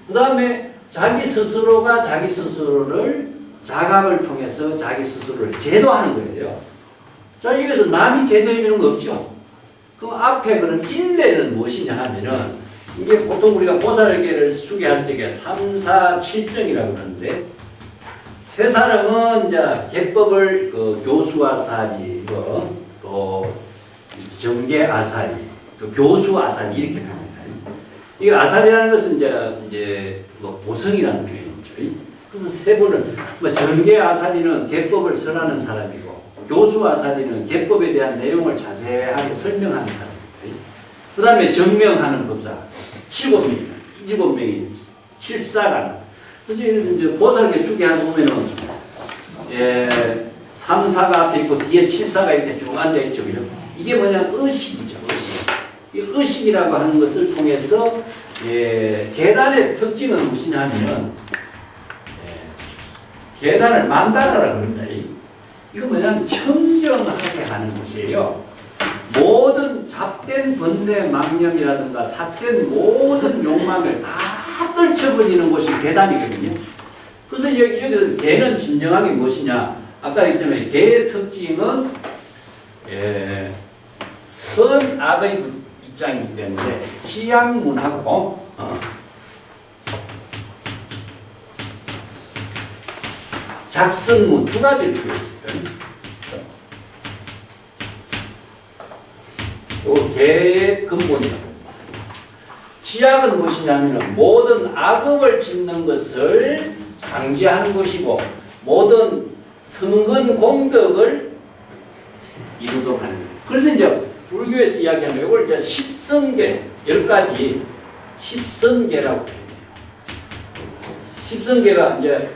그 다음에 자기 스스로가 자기 스스로를 자각을 통해서 자기 스스로를 제도하는 거예요. 자, 여기서 남이 제도해 주는 거 없죠. 그럼 앞에 그런 일례는 무엇이냐 하면은 이게 보통 우리가 보살계를 수계할 적에 3, 4, 7정이라고 그러는데 세 사람은 이제 계법을 교수아사리, 또 정계아사리, 또 교수아사리 이렇게 합니다. 이 아사리라는 것은 이제 보성이라는 표현이죠. 그래서 세 분은 정계아사리는 계법을 설하는 사람이고 교수아사리는 계법에 대한 내용을 자세하게 설명하는 사람입니다. 그 다음에 정명하는 법사 7명이 7사가. 그래서 이제 보살계 수계하다 보면은 3사가 앞에 있고 뒤에 7사가 이렇게 쭉 앉아있죠. 이게 뭐냐, 의식이죠. 이 의식이라고 하는 것을 통해서 계단의 특징은 무엇이냐면 계단을 만다라고 합니다. 이거 뭐냐면 청정하게 하는 것이에요. 모든 잡된 번뇌 망념이라든가 삿된 모든 욕망을 다 떨쳐버리는 곳이 계단이거든요. 그래서 여기서 개는 진정하게 무엇이냐, 아까 얘기했잖아요. 개의 특징은 선악의 입장이기 때문에 지양문하고 작성문 두 가지를 표현했어요. 개의 근본이라고. 지악은 무엇이냐면 모든 악업을 짓는 것을 방지하는 것이고 모든 성근 공덕을 이루도록 하는 거예요. 그래서 이제 불교에서 이야기하면 이걸 이제 십성계 10가지 십성계라고 표현해요. 십성계가 이제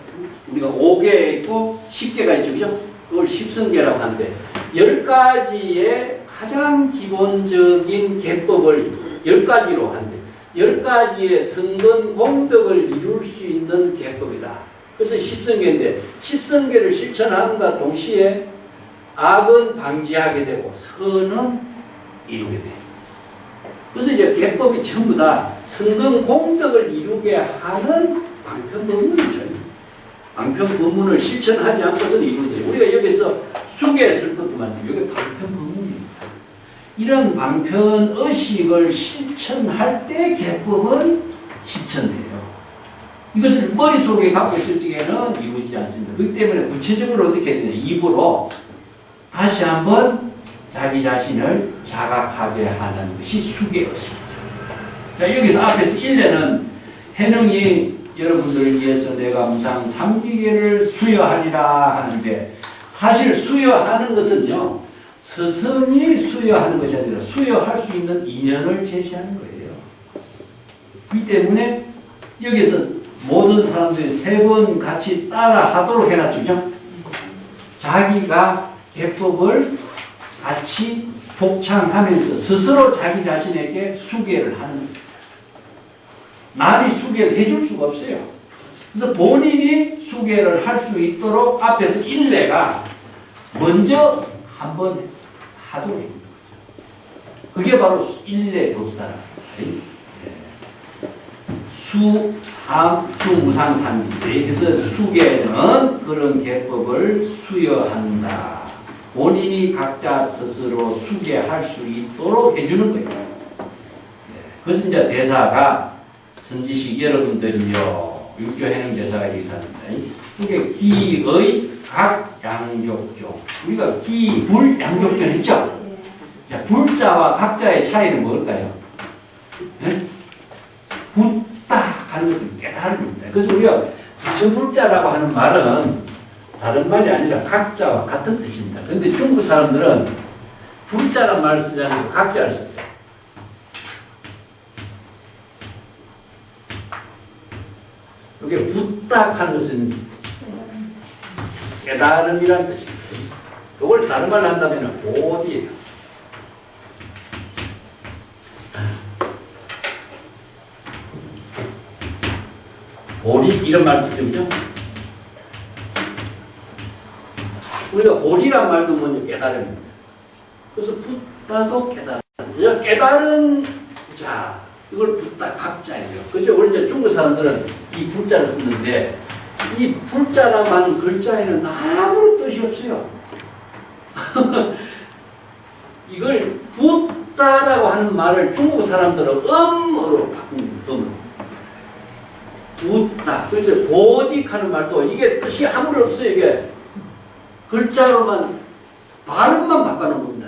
우리가 5개 있고 10개가 있죠, 그죠? 그걸 십성계라고 하는데 10가지의 가장 기본적인 계법을 10가지로 하는데 10가지의 성근 공덕을 이룰 수 있는 계법이다. 그래서 십성계인데 십성계를 실천함과 동시에 악은 방지하게 되고 선은 이루게 돼요. 그래서 이제 계법이 전부 다 성근 공덕을 이루게 하는 방편법문이죠. 방편법문을 실천하지 않고서는 이루어져요. 우리가 여기서 수계했을 것도 많지만 이게 방편법문입니다. 이런 방편의식을 실천할 때 계법은 실천돼요. 이것을 머릿속에 갖고 있을 적에는 이루어지지 않습니다. 그렇기 때문에 구체적으로 어떻게 해야 되냐, 입으로 다시 한번 자기 자신을 자각하게 하는 것이 수계의식이죠. 자, 여기서 앞에서 1년은 해능이 여러분들을 위해서 내가 무상 삼기계를 수여하리라 하는데 사실 수여하는 것은요 스승이 수여하는 것이 아니라 수여할 수 있는 인연을 제시하는 거예요. 이 때문에 여기서 모든 사람들이 세 번 같이 따라 하도록 해놨죠. 그죠? 자기가 개법을 같이 복창하면서 스스로 자기 자신에게 수계를 하는 거예요. 남이 수계를 해줄 수가 없어요. 그래서 본인이 수계를 할 수 있도록 앞에서 일례가 먼저 한번 하도록 합니다. 그게 바로 일례 법사라. 수무상삼인데 그래서 수계는 그런 개법을 수여한다. 본인이 각자 스스로 수계할 수 있도록 해주는 거예요. 그래서 이제 대사가 선지식 여러분들이요 육조해능 대사가 여기서 합니다. 이게 기의 각 양족종 우리가 기, 불, 양족종 했죠? 자, 불자와 각자의 차이는 뭘까요? 네? 딱 하는 것은 깨달음입니다. 그래서 우리가 부처불자라고 하는 말은 다른 말이 아니라 각자와 같은 뜻입니다. 그런데 중국 사람들은 불자란 말을 쓰지 않고 각자를 쓰죠. 이게 부탁하는 것은 깨달음이라는 뜻입니다. 이걸 다른 말로 한다면 보디예요. 보리 이런 말 쓰죠, 그죠? 우리가 보리란 말도 먼저 깨달음입니다. 그래서 붓다도 깨달음. 깨달은 자, 이걸 붓다 각자예요. 그죠? 우리 이제 중국 사람들은 이 불자를 쓰는데 이 불자라고 하는 글자에는 아무런 뜻이 없어요. 이걸 붓다라고 하는 말을 중국 사람들은 음으로 바꿉니다. 붓다. 그래서 보딕하는 말도 이게 뜻이 아무리 없어요. 이게 글자로만 발음만 바꿔놓은 겁니다.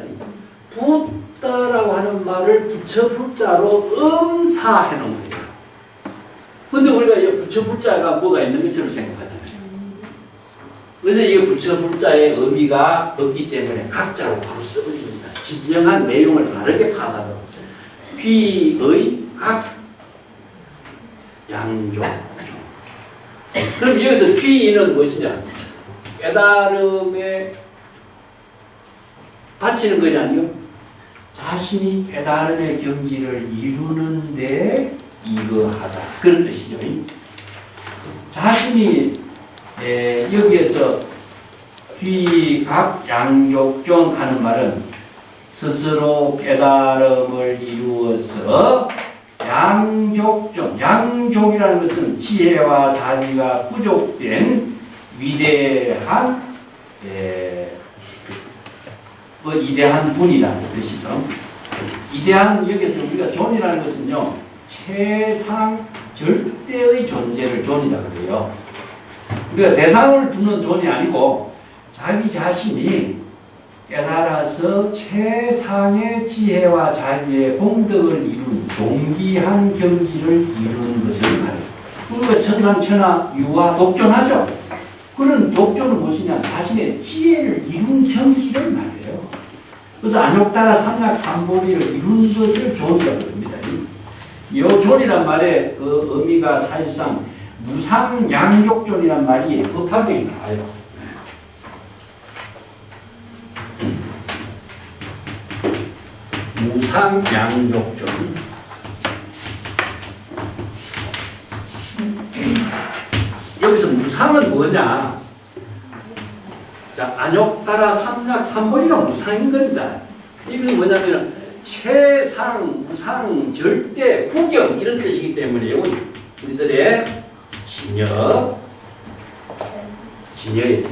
붓다라고 하는 말을 부처 불자로 음사해 놓은 거예요. 근데 우리가 이 부처 불자가 뭐가 있는 것처럼 생각하잖아요. 그래서 이 부처 불자의 의미가 없기 때문에 각자로 바로 써버립니다. 진정한 내용을 다르게 파악하도록. 귀의 각 양조. 그럼 여기서 귀는 무엇이냐? 깨달음에 바치는 거지 아니요? 자신이 깨달음의 경지를 이루는데 이거하다. 그런 뜻이죠. 자신이 여기에서 귀, 각, 양족종 하는 말은 스스로 깨달음을 이루어서 양족종, 양족이라는 것은 지혜와 자비가 부족된 위대한 이대한 분이라는 뜻이죠. 이대한 여기서 우리가 존이라는 것은요 최상 절대의 존재를 존이라고 그래요. 우리가 대상을 두는 존이 아니고 자기 자신이 깨달아서 최상의 지혜와 자비의 공덕을 이룬 존귀한 경지를 이루는 것을 말해요. 우리가 천상천하 유화 독존하죠. 그런 독존은 무엇이냐? 자신의 지혜를 이룬 경지를 말해요. 그래서 안욕따라 삼약삼보리를 이룬 것을 존이라고 합니다. 이 존이란 말의 그 의미가 사실상 무상양족존이란 말이 법화경에 나와요. 무상양족존. 여기서 무상은 뭐냐? 자, 안욕따라 삼약삼보리가 무상인 겁니다. 이건 뭐냐면 최상, 무상, 절대, 구경 이런 뜻이기 때문에 우리들의 진여의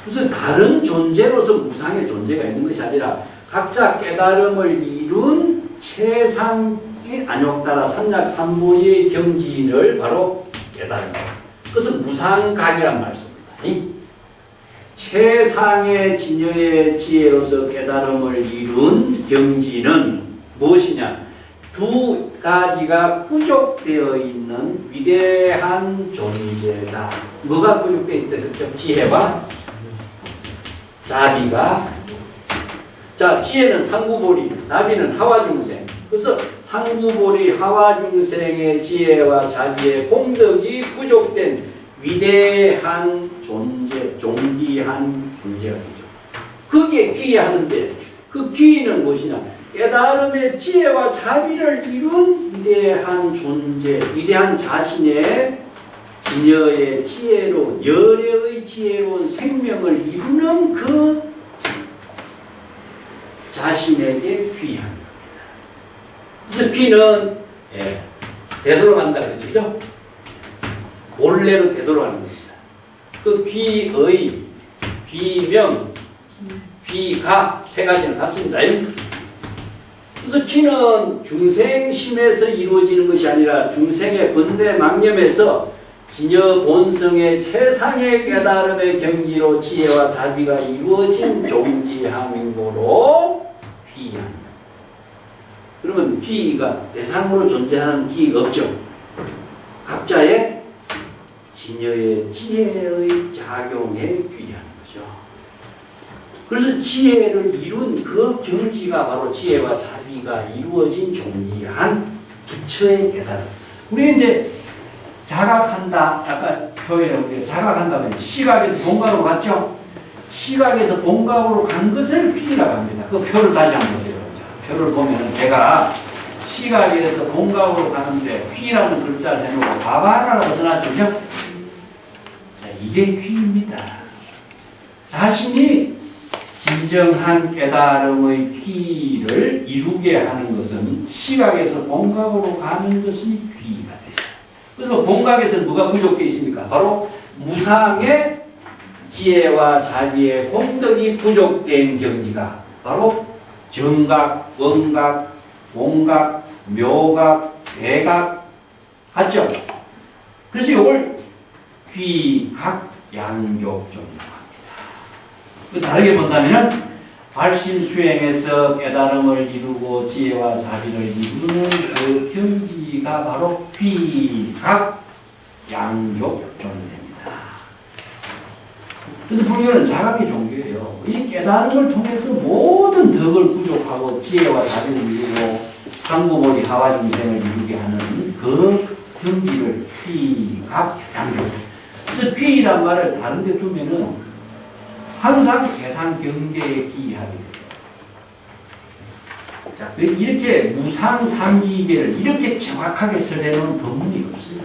무슨 다른 존재로서 무상의 존재가 있는 것이 아니라 각자 깨달음을 이룬 최상의 안욕따라 삼약삼보리의 경지를 바로 깨달음다. 그것은 무상각이란 말씀입니다. 최상의 진여의 지혜로서 깨달음을 이룬 경지는 무엇이냐? 두 가지가 부족되어 있는 위대한 존재다. 뭐가 부족되어 있다? 그렇죠? 지혜와 자비가. 자, 지혜는 상구보리, 자비는 하와중생. 그래서 상구보리 하와중생의 지혜와 자비의 공덕이 부족된 위대한 존재, 존귀한 존재가 되죠. 거기에 귀의하는데 그 귀의는 무엇이냐? 깨달음의 지혜와 자비를 이룬 위대한 존재, 위대한 자신의 진여의 지혜로, 열애의 지혜로운 생명을 이루는 그 자신에게 귀의합니다. 그래서 귀는 되돌아간다 그러죠? 본래로 되돌아가는 것입니다. 그 귀의, 귀명, 귀각 세 가지는 같습니다. 그래서 귀는 중생심에서 이루어지는 것이 아니라 중생의 번뇌 망념에서 진여 본성의 최상의 깨달음의 경지로 지혜와 자비가 이루어진 존귀함으로 귀의합니다. 그러면 귀의가 대상으로 존재하는 귀의가 없죠. 각자의 진여의 지혜의 작용에 귀의하는 거죠. 그래서 지혜를 이룬 그 경지가 바로 지혜와 자비가 이루어진 존귀한 기처의 깨달음. 우리 이제 자각한다, 아까 표현해 자각한다면 시각에서 본각으로 갔죠? 시각에서 본각으로 간 것을 귀라고 합니다. 그 표를 다시 한번 보세요. 자, 표를 보면 제가 시각에서 본각으로 가는데 귀라는 글자를 해놓고 바바라고 써놨죠. 그죠? 자, 이게 귀입니다. 자신이 진정한 깨달음의 귀를 이루게 하는 것은 시각에서 본각으로 가는 것이 귀가 돼요. 그래서 본각에서는 뭐가 부족해 있습니까? 바로 무상의 지혜와 자비의 공덕이 부족된 경지가 바로 정각, 원각, 공각, 묘각, 대각 같죠? 그래서 이걸 귀각, 양족존이라고 합니다. 다르게 본다면 발심수행에서 깨달음을 이루고 지혜와 자비를 이루는 그 경지가 바로 귀각, 양족존입니다. 그래서 불교는 자각의 종교예요. 이 깨달음을 통해서 모든 덕을 부족하고 지혜와 자비를 이루고 상구보리 하와중생을 이루게 하는 그 경지를 귀각, 양족. 그래서 귀이란 말을 다른 데 두면은 항상 대상 경계에 기이하게 돼요. 자, 이렇게 무상삼기계를 이렇게 정확하게 써내놓은 법문이 없어요.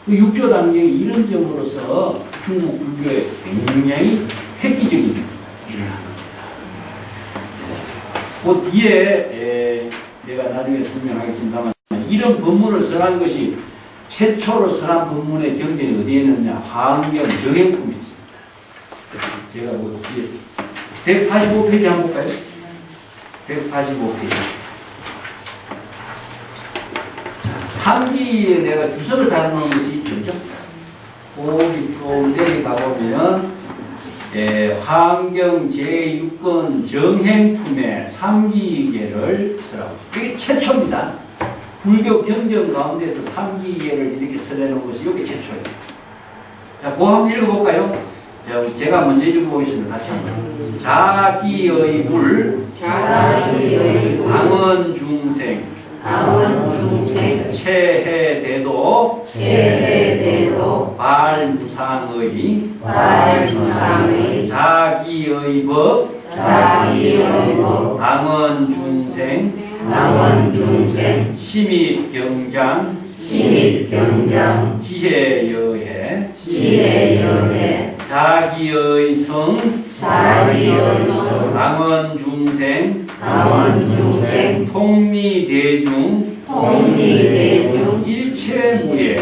그 육조 단계의 이런 점으로서 중국 불교의 굉장히 획기적인 일을 하는 겁니다. 그 뒤에 내가 나중에 설명하겠습니다만 이런 법문을 써난 것이 최초로 써난 법문의 경계는 어디에 있느냐? 화엄경 정행품이 있습니다. 제가 뭐 뒤에 145페이지 한번 볼까요? 145페이지. 3기에 내가 주석을 달아놓은 것이 있죠. 거기 쭉 내려가보면 화엄경 제6권 정행품의 3기계를 쓰라고. 이게 최초입니다. 불교 경전 가운데서 3기계를 이렇게 써내놓은 것이 이게 최초예요. 자, 그거 한번 읽어볼까요? 제가 먼저 읽어보겠습니다. 같이 한번. 자기의 불, 방언 중생, 체해대도, 발무상의, 자기의 법, 방언 중생, 심익경장, 지혜여해, 자기의 성, 방언 중생, 통미대중, 일체무예.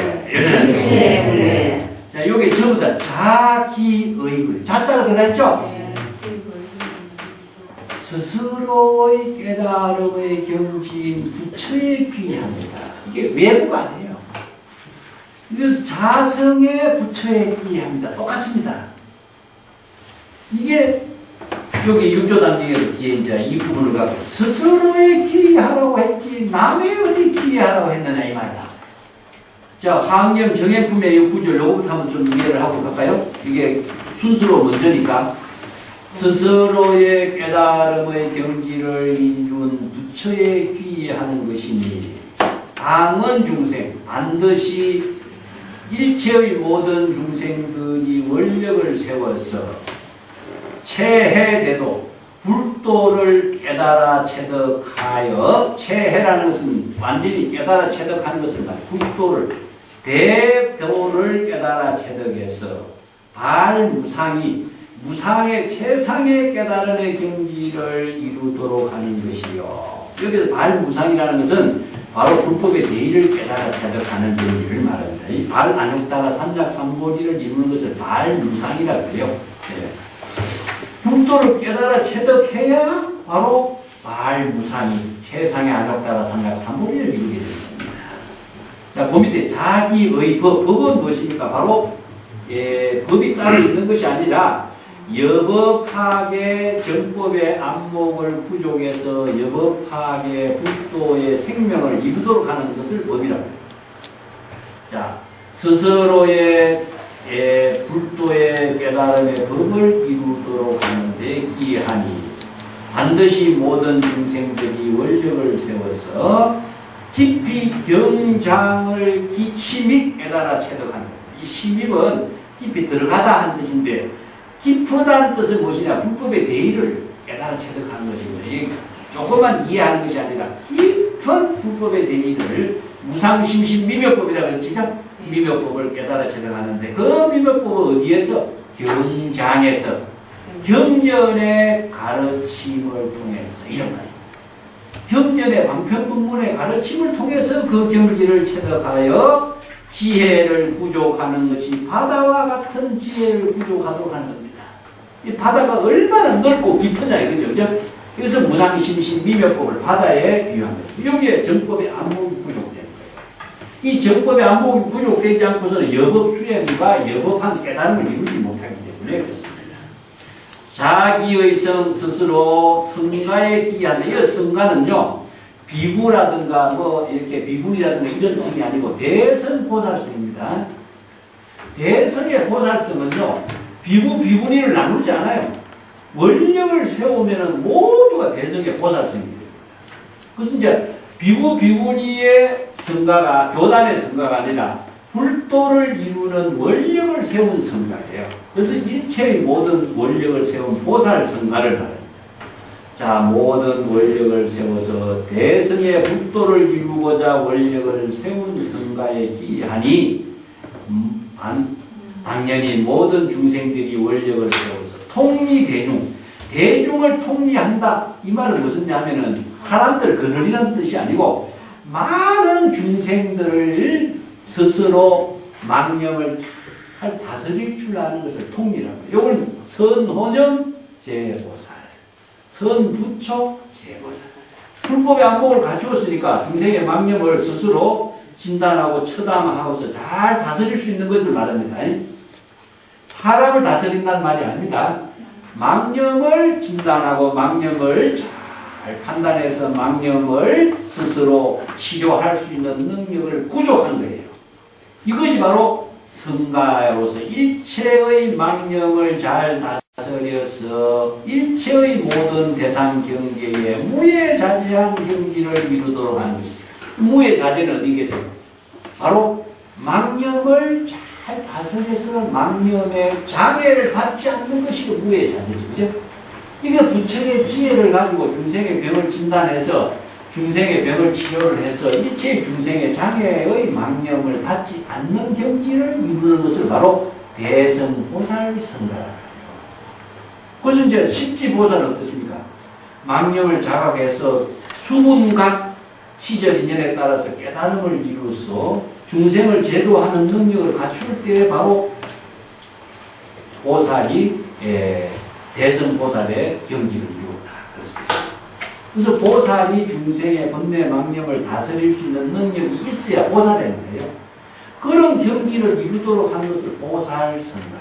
자, 요게 전부 다 자기의, 자자가 들어있죠? 스스로의 깨달음의 경지인 부처에 귀의합니다. 이게 외부가 아니에요. 그래서 자성의 부처에 귀의합니다. 똑같습니다. 이게 여기 육조단중에서 뒤에 이제 이 부분을 갖고 스스로에 기하라고 했지 남의 어디 기하라고 했느냐 이 말이다. 자, 항영 정해품의 이 구절 요거부터 한번 좀 이해를 하고 갈까요? 이게 순수로 먼저니까 스스로의 깨달음의 경지를 인준 부처에 귀하는 것이니 당은 중생 반드시 일체의 모든 중생들이 원력을 세워서 체해대도 불도를 깨달아 체득하여 체해라는 것은 완전히 깨달아 체득하는 것을 말해 불도를 대도를 깨달아 체득해서 무상의 최상의 깨달음의 경지를 이루도록 하는 것이요. 여기서 발무상이라는 것은 바로 불법의 대의를 깨달아 체득하는 경지를 말합니다. 이 발안욕다가 삼약삼보리를 이루는 것을 발무상이라고 해요. 네. 불도를 깨달아 체득해야 바로 발무상이 최상의 안욕다가 삼약삼보리를 이루게 됩니다. 자, 그 밑에 자기의 법은 무엇입니까? 바로 법이 따로 있는 것이 아니라 여법학의 정법의 안목을 부족해서 여법학의 불도의 생명을 이루도록 하는 것을 법이라고 합니다. 자, 스스로의 불도의 깨달음의 법을 이루도록 하는데 기하니 반드시 모든 중생들이 원력을 세워서 깊이 경장을 기침이 깨달아 체득하는 것. 이 심입은 깊이 들어가다 한 뜻인데 깊다는 뜻은 무엇이냐? 불법의 대의를 깨달아 체득하는 것입니다. 이게 조금만 이해하는 것이 아니라 깊은 불법의 대의를 무상심신미묘법이라고 했죠. 미묘법을 깨달아 체득하는데 그 미묘법은 어디에서? 경장에서 경전의 가르침을 통해서 이런 말이에요. 경전의 방편분문의 가르침을 통해서 그 경지를 체득하여 지혜를 부족하는 것이 바다와 같은 지혜를 부족하도록 하는 겁니다. 이 바다가 얼마나 넓고 깊으냐 이거죠. 그죠? 여기서 무상심신 미묘법을 바다에 비유한 거예요. 여기에 정법의 안목이 부족된 거예요. 이 정법의 안목이 부족되지 않고서는 여법 수행과 여법한 깨달음을 이루지 못하기 때문에 그렇습니다. 자기의 성 스스로 성가에 기하는데 이 성가는요. 비구라든가 뭐 이렇게 비군이라든가 이런 성이 아니고 대선 보살성입니다. 대선의 보살성은요. 비구 비군이를 나누지 않아요. 원력을 세우면은 모두가 대선의 보살성입니다. 그래서 이제 비구 비군이의 성가가 교단의 성가가 아니라 불도를 이루는 원력을 세운 성가예요. 그래서 일체의 모든 원력을 세운 보살 성가를 말합니다. 자, 모든 원력을 세워서 대승의 불도를 이루고자 원력을 세운 성가에 기하니 당연히 모든 중생들이 원력을 세워서 통리대중, 대중을 통리한다. 이 말은 무슨 냐면은 사람들 그늘이라는 뜻이 아니고 많은 중생들을 스스로 망념을 잘 다스릴 줄 아는 것을 통리라고 해요. 이건 선호념 제보살. 선부처 제보살. 불법의 안목을 갖추었으니까 중생의 망념을 스스로 진단하고 처담하고서 잘 다스릴 수 있는 것을 말합니다. 사람을 다스린다는 말이 아닙니다. 망념을 진단하고 망념을 잘 판단해서 망념을 스스로 치료할 수 있는 능력을 구족한 거예요. 이것이 바로 성가로서 일체의 망념을 잘 다스려서 일체의 모든 대상 경계에 무예자재한 경지를 이루도록 하는 것입니다. 무예자재는 어디겠어요? 바로 망념을 잘 다스려서 망념의 장애를 받지 않는 것이 무예자재죠. 그죠? 이게 부처의 지혜를 가지고 중생의 병을 진단해서 중생의 병을 치료를 해서 일체의 중생의 장애의 망념을 받지 않는 경지를 이루는 것을 바로 대성보살 성가라고 해요. 그래서 이제 십지보살은 어떻습니까? 망념을 자각해서 수문각 시절 인연에 따라서 깨달음을 이루어서 중생을 제도하는 능력을 갖출 때 바로 보살이 대성보살의 경지를 이루었다. 그렇습니다. 그래서 보살이 중생의 번뇌 망념을 다스릴 수 있는 능력이 있어야 보살이라는 거예요. 그런 경지를 이루도록 하는 것을 보살성가라고 합니다.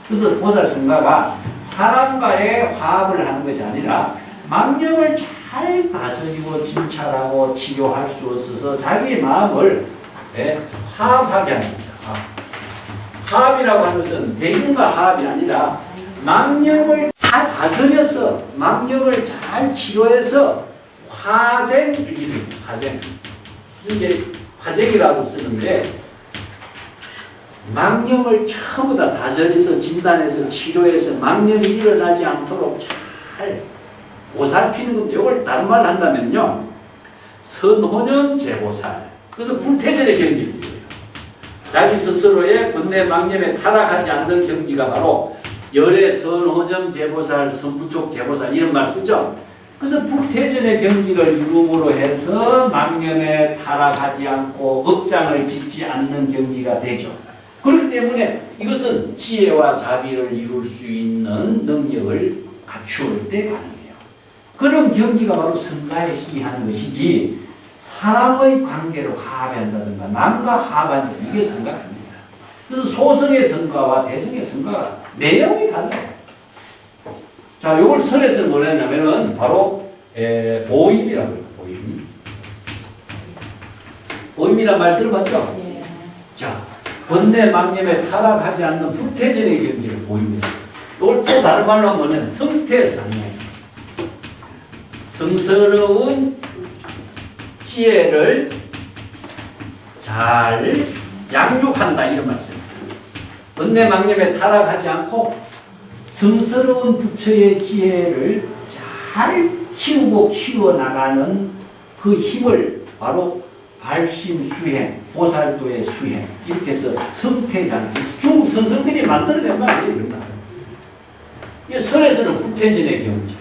그래서 보살성가가 사람과의 화합을 하는 것이 아니라 망령을 잘 다스리고 진찰하고 치료할 수 없어서 자기 마음을 화합하게 하는 겁니다. 화합이라고 하는 것은 대인과 화합이 아니라 망령을 잘 다스려서 망령을 잘 치료해서 화쟁을 이루는 화쟁. 그래서 이제 화쟁이라고 쓰는데 망령을 전부 다 다스려서 진단해서 치료해서 망령이 일어나지 않도록 잘 보살피는 겁니다. 이걸 다른 말로 한다면요. 선혼연 재보살. 그래서 불태전의 경지입니다. 자기 스스로의 번뇌 망념에 타락하지 않는 경지가 바로 열의 선혼연 재보살, 선부촉 재보살 이런 말 쓰죠. 그래서 불태전의 경지를 이름으로 해서 망념에 타락하지 않고 업장을 짓지 않는 경지가 되죠. 그렇기 때문에 이것은 지혜와 자비를 이룰 수 있는 능력을 갖추을 때 가능해요. 그런 경지가 바로 성가에 시기하는 것이지 사람의 관계를 화합한다든가 남과 화합한다든가 이게 성가가 아닙니다. 그래서 소성의 성가와 대성의 성가가 내용이 달라요. 자, 요걸 설에서 뭐라 했냐면은 바로 보임이라고 해요. 보임. 보임이란 말 들어봤죠? 예. 자, 번뇌 망념에 타락하지 않는 불태전의 경지를 보입니다. 이걸 또 다른 말로 하면 성태상량. 성스러운 지혜를 잘 양육한다 이런 말씀입니다. 번뇌 망념에 타락하지 않고 성스러운 부처의 지혜를 잘 키우고 키워나가는 그 힘을 바로 발심수행, 보살도의 수행 이렇게 해서 성태장, 중국 선성들이 만들어낸 말이에요. 이런 말. 이 설에서는 불태전의 경지,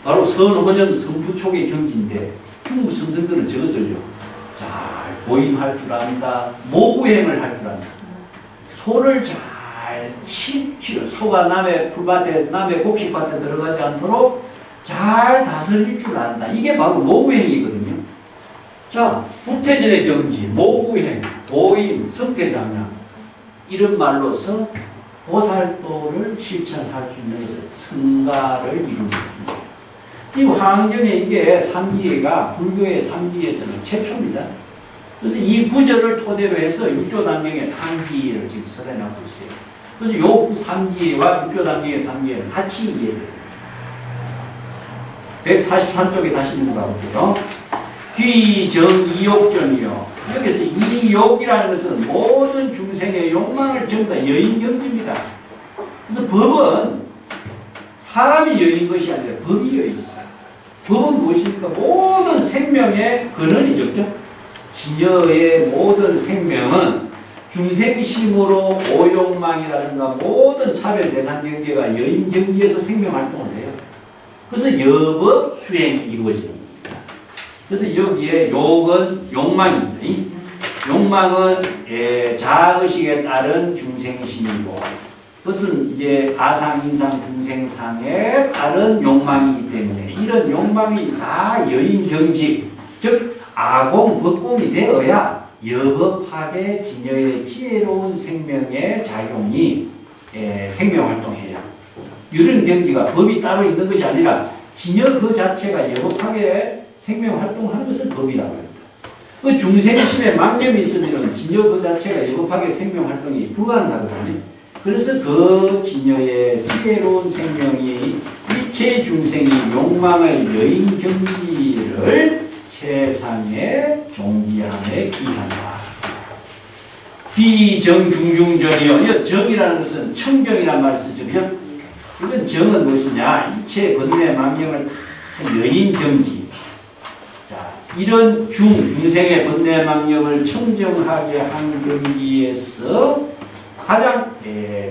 바로 선혼연 선부촉의 경지인데 중국 선성들은 저것을요 잘 보임할 줄 안다, 모구행을 할 줄 안다. 소를 잘 치료, 소가 남의 풀밭에, 남의 곡식밭에 들어가지 않도록 잘 다스릴 줄 안다. 이게 바로 모구행이거든요. 자, 불태전의 경지, 모구행, 보임, 성태장량 이런 말로서 보살도를 실천할 수 있는 것을 성가를 이룹니다. 이 환경에 이게 삼기회가 불교의 삼기회에서는 최초입니다. 그래서 이 구절을 토대로 해서 육조단경의 삼기회를 지금 설해놓고 있어요. 그래서 요 삼기회와 육조단경의 삼기회를 같이 이해해요. 143쪽에 다시 넘어가볼게요. 귀정이욕전이요. 여기서 이욕이라는 것은 모든 중생의 욕망을 전부 다 여인 경지입니다. 그래서 법은 사람이 여인 것이 아니라 법이 여인 있어요. 법은 무엇입니까? 모든 생명의 근원이죠. 진여의 모든 생명은 중생심으로 오욕망이라든가 모든 차별 대상 경계가 여인 경지에서 생명 활동을 해요. 그래서 여법 수행이 이루어집니다. 그래서 여기에 욕은 욕망입니다. 욕망은 자아의식에 따른 중생심이고, 그것은 이제 가상, 인상, 중생상에 따른 욕망이기 때문에 이런 욕망이 다 여인경지, 즉 아공, 법공이 되어야 여법학의 진여의 지혜로운 생명의 작용이 생명활동해요. 이런 경지가 법이 따로 있는 것이 아니라 진여 그 자체가 여법학의 생명활동하는 것은 법이라고 합니다. 그 중생심에 망념이 있으면 진여 그 자체가 여법학의 생명활동이 불가능하거든요. 그래서 그 진여의 지혜로운 생명이 일체 중생이 욕망의 여인 경지를 세상의 종기함에 기한다. 비정중중전이요. 정이라는 것은 청정이라는 말을 쓰죠. 이건 정은 무엇이냐? 일체 번뇌 망념을 다 여인 경지. 자, 이런 중생의 번뇌 망념을 청정하게 한 경지에서 가장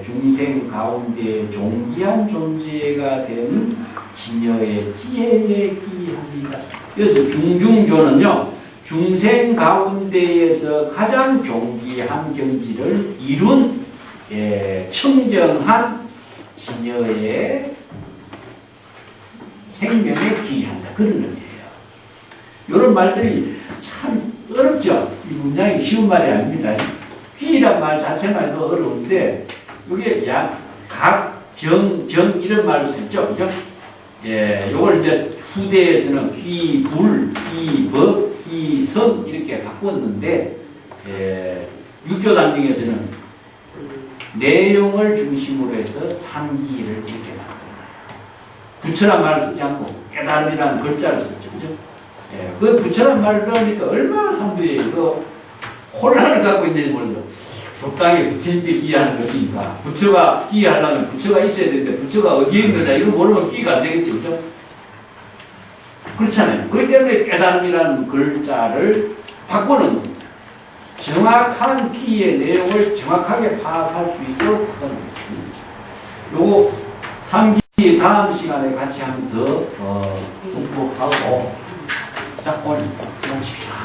중생 가운데 종기한 존재가 된 진여의 지혜에 기합니다. 그래서 중중조는요, 중생 가운데에서 가장 종기한 경지를 이룬 청정한 진여의 생명에 기한다. 그런 의미예요. 이런 말들이 참 어렵죠. 이 문장이 쉬운 말이 아닙니다. 귀란 말 자체만 해도 어려운데 이게 각 이런 말을 쓰죠. 그죠? 예, 요걸 이제 후대에서는 귀불, 귀법, 귀성 이렇게 바꿨는데, 예, 육조단경에서는 내용을 중심으로 해서 삼기를 이렇게 만듭니다. 부처란 말을 쓰지 않고 깨달음이라는 글자를 썼죠. 그죠? 예, 그 부처란 말을 넣으니까 얼마나 사람들이 이거 혼란을 갖고 있는지 모르죠. 적당히 부처님께 기여하는 것이니까. 부처가 기여하려면 부처가 있어야 되는데 부처가 어디에 있는 거냐 이거 모르면 기여가 안 되겠죠. 그죠? 그렇잖아요. 그렇기 때문에 깨달음이라는 글자를 바꾸는 겁니다. 정확한 피의 내용을 정확하게 파악할 수 있도록 바꾸는 겁니다. 요거 3기 다음 시간에 같이 한번 더 공부하고 자, 오늘 마칩시다.